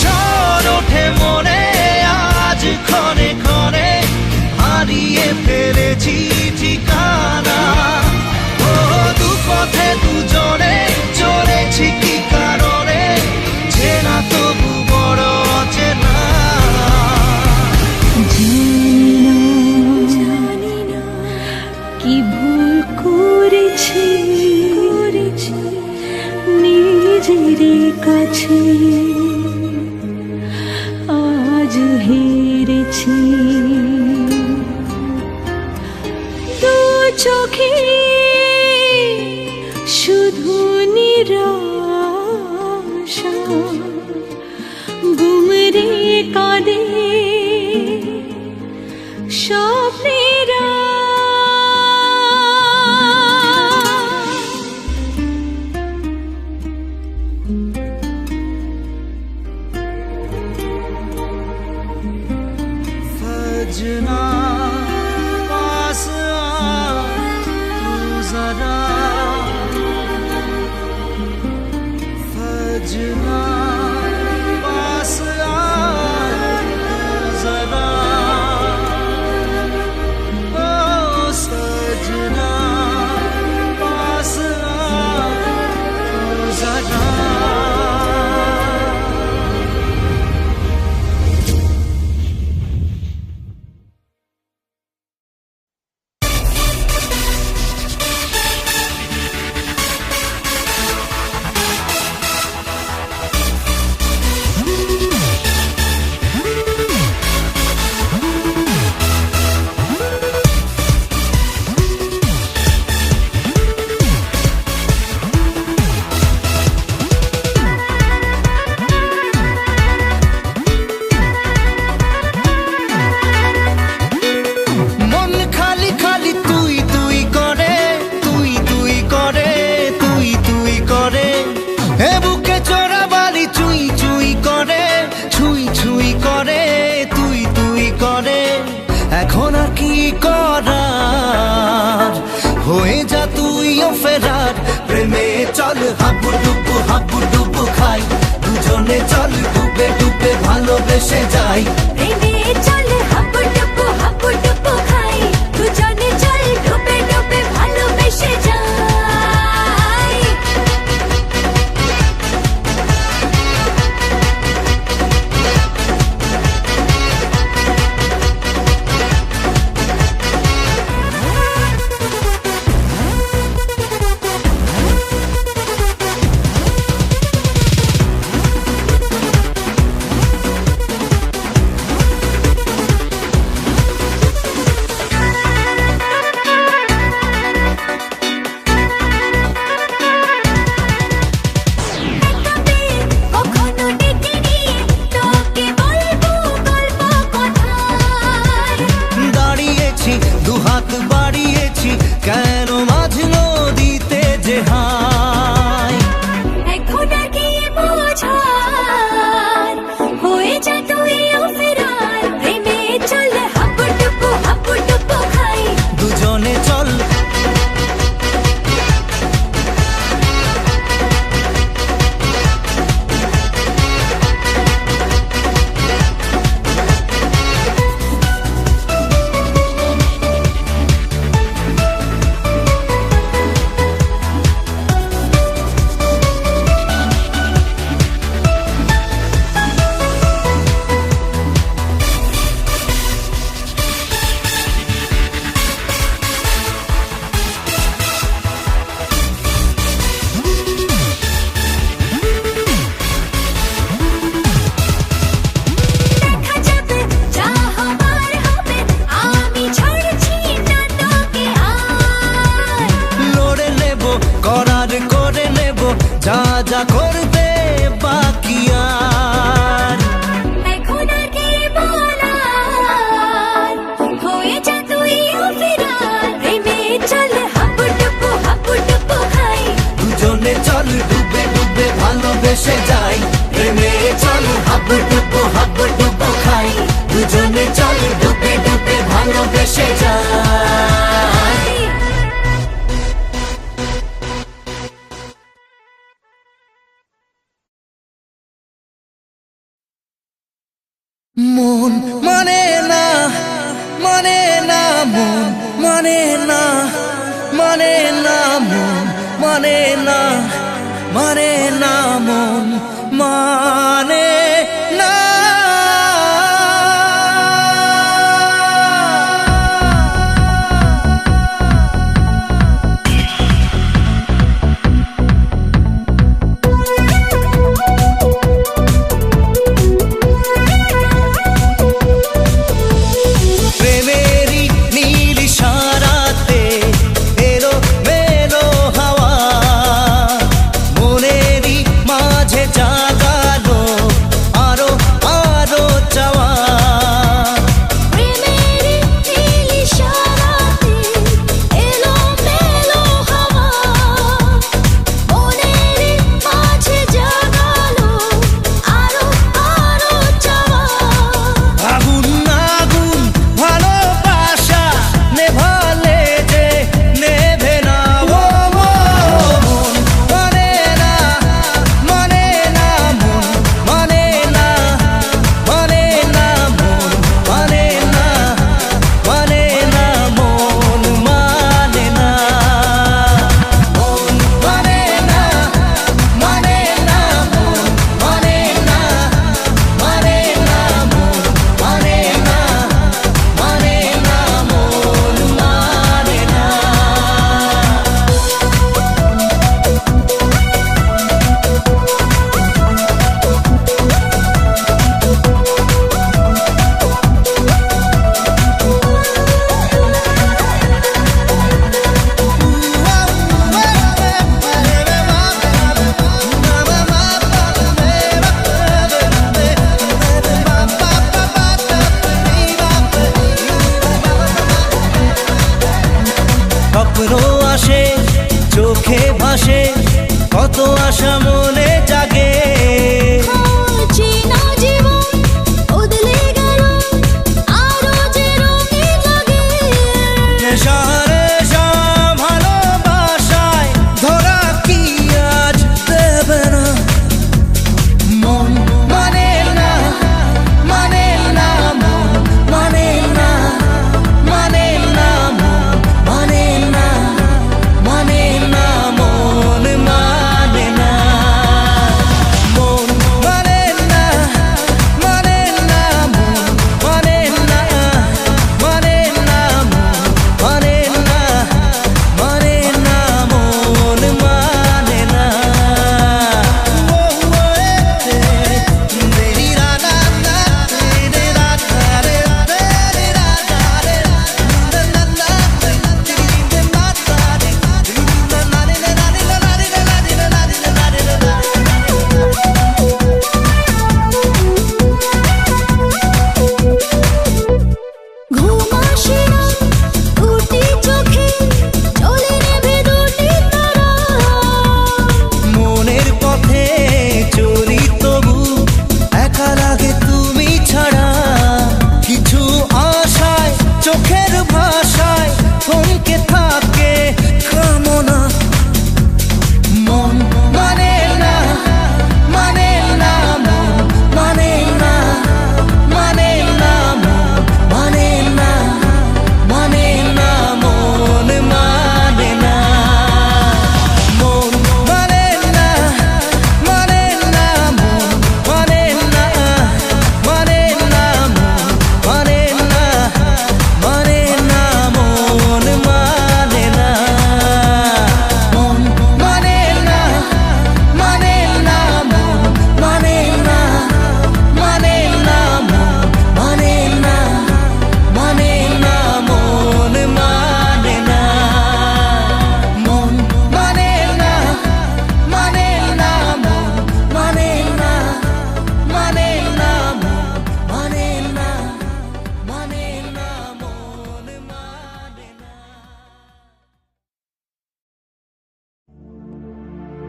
ঝড় ওঠে মনে আজ ক্ষণে ক্ষণে হারিয়ে ফেলেছি ঠিকানা ও দুপথে দুজনে চলেছি কি কারণে চেনা তবু বড় অচেনা জানি না কি ভুল করেছি নিজেরই কাছে আজ হেরেছি দু চোখে শুধু নিরাশা গুমরে কাঁদে স্বপ্নেরা सजना पास आ तू जरा सजना पास आ तू जरा ओ सजना पास आ तू जरा হাবুডুবু খাই দুজনে চল ডুবে ডুবে ভালোবেসে যাই প্রেমে চল হাবুডুবু খাই দুজনে চল ডুবে ডুবে ভালোবেসে যাই কখনো ডেকে নিয়ে তোকে বলবো গল্প কথায় দাঁড়িয়েছি দুহাত বাড়িয়েছি কেন মাঝ নদীতে যে হাই এখন আর গিয়ে বোঝার হয়ে যা তুইও ফেরার প্রেমে চল হাবুডুবু খাই দুজনে চল দেখা যাবে যা হবার হবে আমি ছাড়ছি না তোকে আর লড়ে নেব করার করে নেব যা যা করতে বাকি আর এখন আর গিয়ে বলার হয়ে যা তুইও ফেরার প্রেমে চল হাবুডুবু খাই দুজনে চল ডুবে ডুবে ভালোবেসে যাই প্রেমে চল হাবুডুবু খাই দুজনে চল ডুবে ডুবে ভালোবেসে যাই মন মানে না মানে না মন মানে না মানে না মন মানে না মানে না মন মানে না প্রেমেরই নীল ইশারাতে এলো মেলো হাওয়া মনেরই মাঝে জাগালো আরো আরো চাওয়া প্রেমের নীল ইশারাতে এলো মেলো হাওয়া মনের মাঝে জাগালো আরো আরো চাওয়া আগুন আগুন ভালোবাসা নেভালে যে নেভে না ও মন মানে না মানে না মন মানে না মানে না মন মানে না মানে না মন মানে না মন মানে না মানে না মন মানে না মানে না মন মানে না মানে না মন মানে না স্বপ্ন আসে চোখে ভাসে কত আশা মনে জাগে চেনা জীবন বদলে গেল আরো যে রঙিন লাগে নেশা নেশা ভালোবাসায় ধরা কি আজ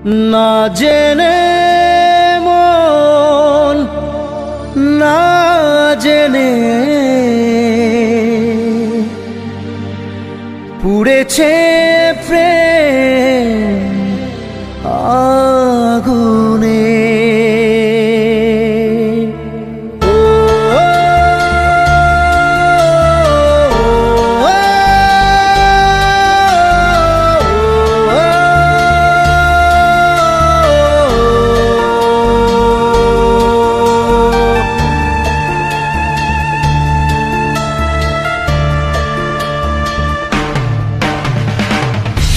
না জেনে মন, না জেনে পুড়েছে প্রেম আগুনে।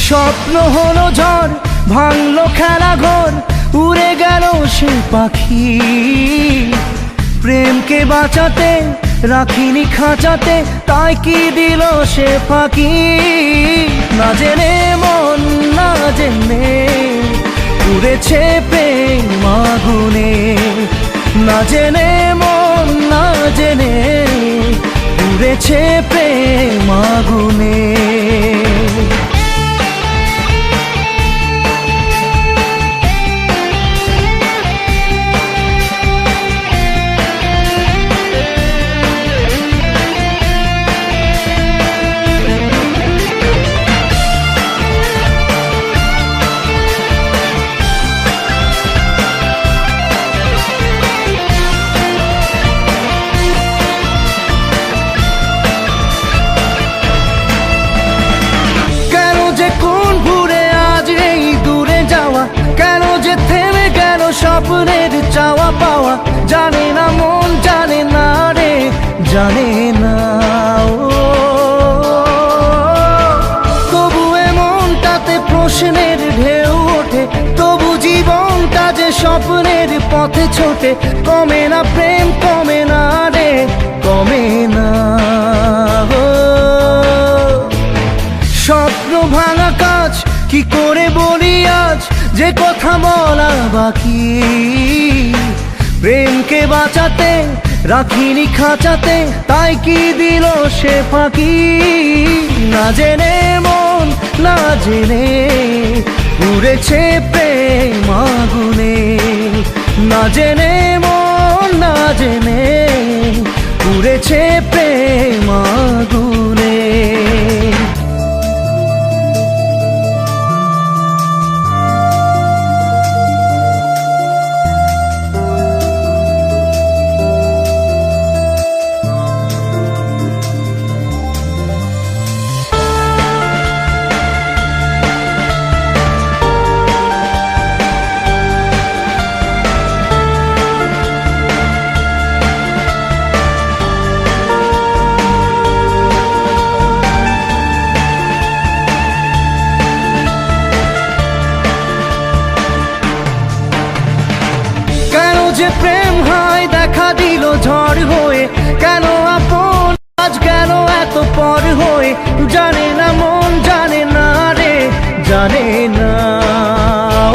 স্বপ্ন হলো ঝড়, ভাঙলো খেলা ঘর, উড়ে গেল সে পাখি। প্রেমকে বাঁচাতে রাখিনি খাঁচাতে, তাই কি দিল সে ফাঁকি। না জেনে মন, না জেনে পুড়েছে প্রেম আগুনে। না জেনে মন, না জেনে পুড়েছে প্রেম আগুনে। স্বপ্নের চাওয়া পাওয়া জানে না মন, জানে না রে, জানে না ও। তবু এমনটাতে প্রশ্নের ঢেউ ওঠে, তবু জীবনটা যে স্বপ্নের পথে ছোটে। কমে না প্রেম, কমে না রে, কমে না ও। স্বপ্ন ভাঙা কাজ কি করে বলি আজ, যে কথা বলা বাকি। প্রেমকে বাঁচাতে রাখিনি খাঁচাতে, তাই কি দিল সে ফাঁকি। না জেনে মন, না জেনে পুড়েছে প্রেম আগুনে। না জেনে মন, না জেনে পুড়েছে প্রেম আগুনে। যে প্রেম হয় দেখা দিল ঝড় হয়ে, কেন আপন আজ গেল এত পর হয়ে। জানে না মন, জানে না রে, জানে না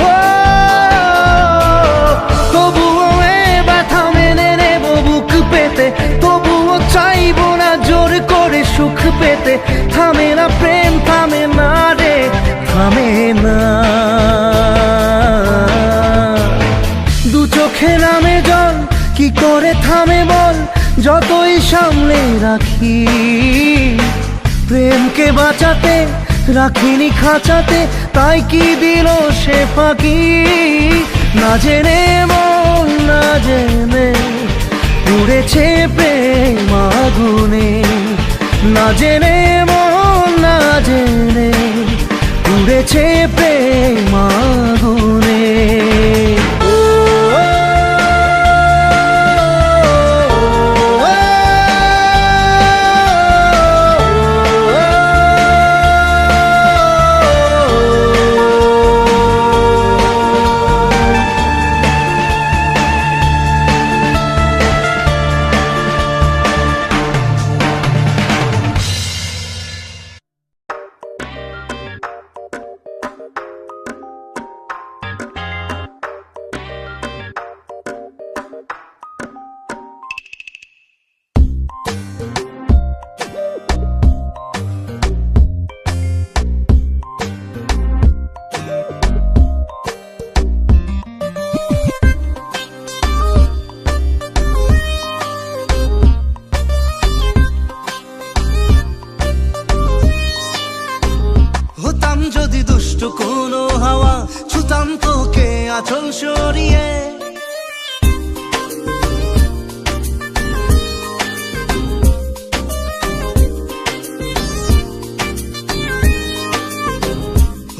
ও। তবুও এ ব্যথা মেনে নেব বুক পেতে, তবুও চাইবো না জোর করে সুখ পেতে। থামে না প্রেম, থামে না রে, থামে না। দু চোখে নামে জল, কি করে থামে বল, যতই সামলে রাখি। প্রেমকে বাঁচাতে রাখিনি খাঁচাতে, তাই কি দিল সে ফাঁকি। না জেনে মন, না জেনে পুড়েছে প্রেম আগুনে। না জেনে মন, না জেনে পুড়েছে প্রেম আগুনে। আঁচল সরিয়ে।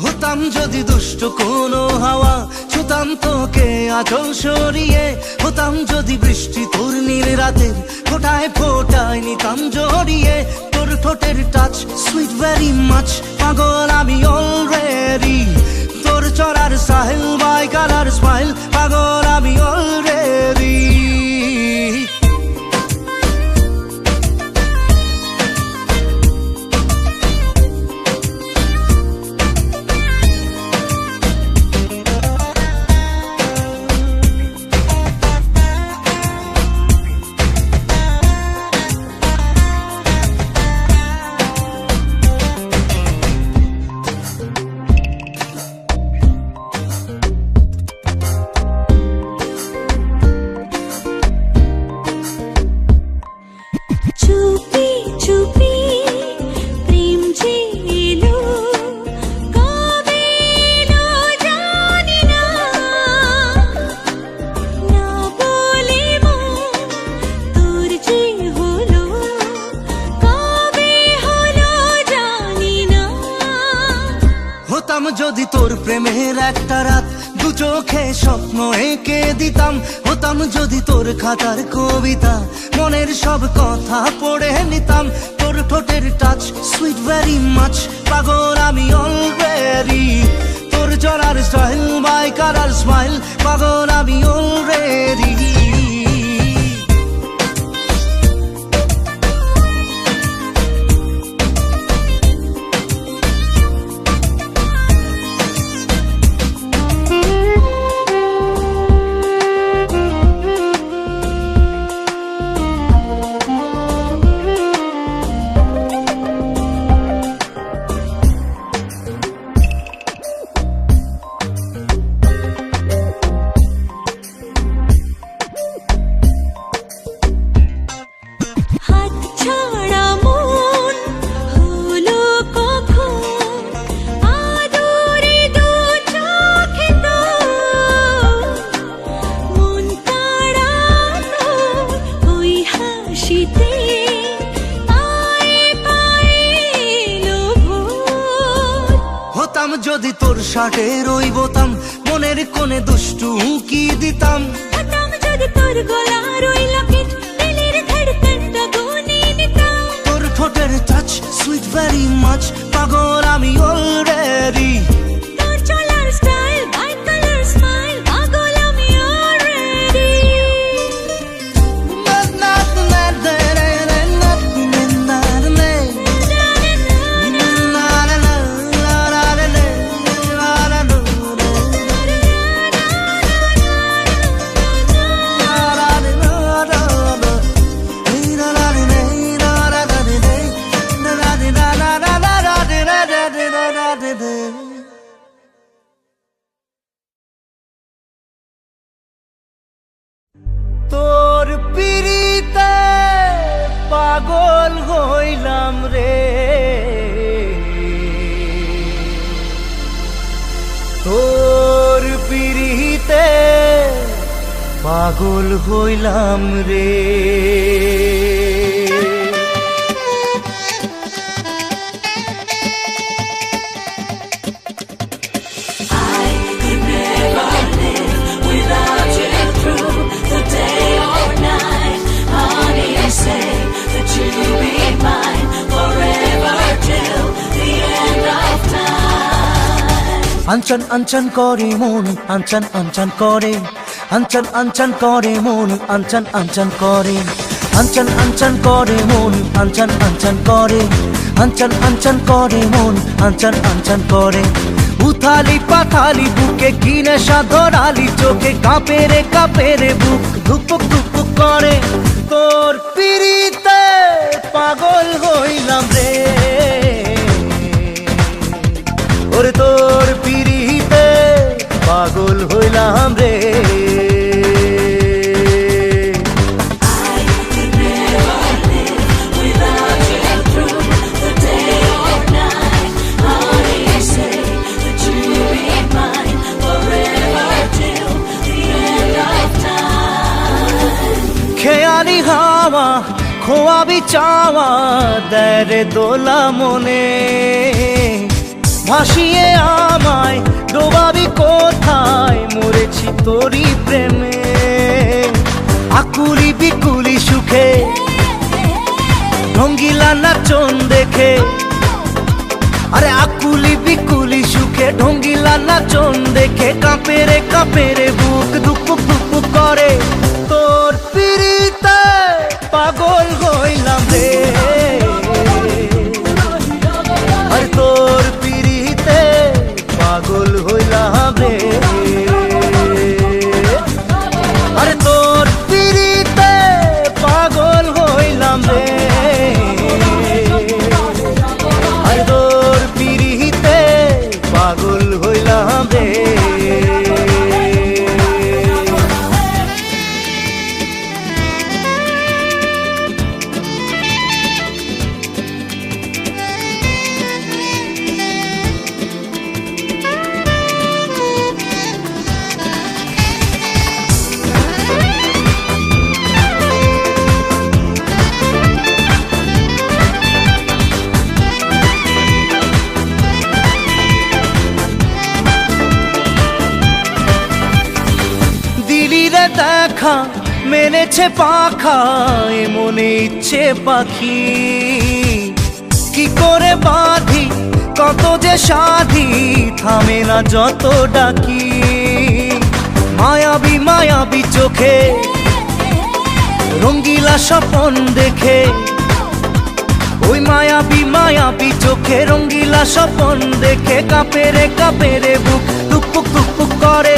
হতাম যদি দুষ্ট কোনো হাওয়া, ছুতাম তোকে আঁচল সরিয়ে। হতাম যদি বৃষ্টি তোর নীল রাতের ফোটায় ফোটায় নিতাম জড়িয়ে। তোর ঠোঁটের টাচ সুইট ভেরি মাচ, পাগল আমি অলরেডি। তোর চড়ার সাহেল বাই কালার স্মাইল, পাগল আমি অলরেডি। চুপি চুপি প্রেম যে এলো, কবে এলো জানি না, না বলে মন তোর যে হলো, কবে হলো জানি না। হতাম যদি তোর প্রেমের একটা রাত, দু চোখে স্বপ্ন এঁকে দিতাম। হতাম যদি তোর খাতার কবিতা, মনের সব কথা পড়ে নিতাম। তোর ঠোঁটের টাচ সুইট ভেরি মাচ, পাগল আমি অলরেডি। তোর জড়ার স্টাইল বাই কালার স্মাইল, পাগল আমি অলরেডি। হাত ছাড়া মন হলো কখন, আদরে দু চোখে তো মন কাড়ানো ওই হাসিতে, পায়ে পায়ে এলো ভোর। হতাম যদি তোর শার্টের ওই বোতাম, মনের কোণে দুষ্টু উকি দিতাম। হতাম যদি তোর গলার ওই লকেট, দিলের ধড়কনটা গুনে নিতাম। তোর ঠোঁটের টাচ সুইট ভেরি মাচ, পাগল আমি অলরেডি। তোর চলার স্টাইল বাই কালার স্মাইল, পাগল আমি অলরেডি। তোর পিরিতে পাগল হইলাম রে, তোর পিরিতে পাগল হইলাম রে। আঞ্চন আঞ্চন করে মন, আঞ্চন আঞ্চন করে, আঞ্চন আঞ্চন করে মন, আঞ্চন আঞ্চন করে, আঞ্চন আঞ্চন করে মন, আঞ্চন আঞ্চন করে, আঞ্চন আঞ্চন করে মন, আঞ্চন আঞ্চন করে। উথালি পাথালি বুকে কি নেশা ধরালি চোখে, কাঁপে রে বুক ধুকপুক ধুকপুক করে। তোর পিরিতে পাগল হইলাম রে, ওরে তোর পিরিতে পাগল হইলাম রে। Say that you be mine forever till হাওয়া খোয়াবি চাওয়া দেয় রে দোলা মনে, ভাসিয়ে আমায় ডোবাবি কোথায়, মরেছি তোরই প্রেমে। আকুলি বিকুলি সুখে ঢঙ্গিলা নাচন দেখে, আরে আকুলি বিকুলি সুখে ঢঙ্গিলা নাচন দেখে কাঁপে রে বুক দুপুক দুপুক করে। তোর পিরিতে পাগল হইলাম রে, আর তোর পিরিতে পাগল হইলাম রে, আরে তোর পিরিতে পাগল হইলাম রে, আরে তোর পিরিতে পাগল হইলাম রে। দেখা মেনেছে পাখা এ মনে ইচ্ছে পাখি, কি করে বাঁধি কত যে সাধি থামে না যত ডাকি। মায়াবী মায়াবী চোখে রঙ্গিলা স্বপন দেখে, ওই মায়াবী মায়াবী চোখে রঙ্গিলা স্বপন দেখে কাঁপে রে বুক টুকপুক টুকপুক করে।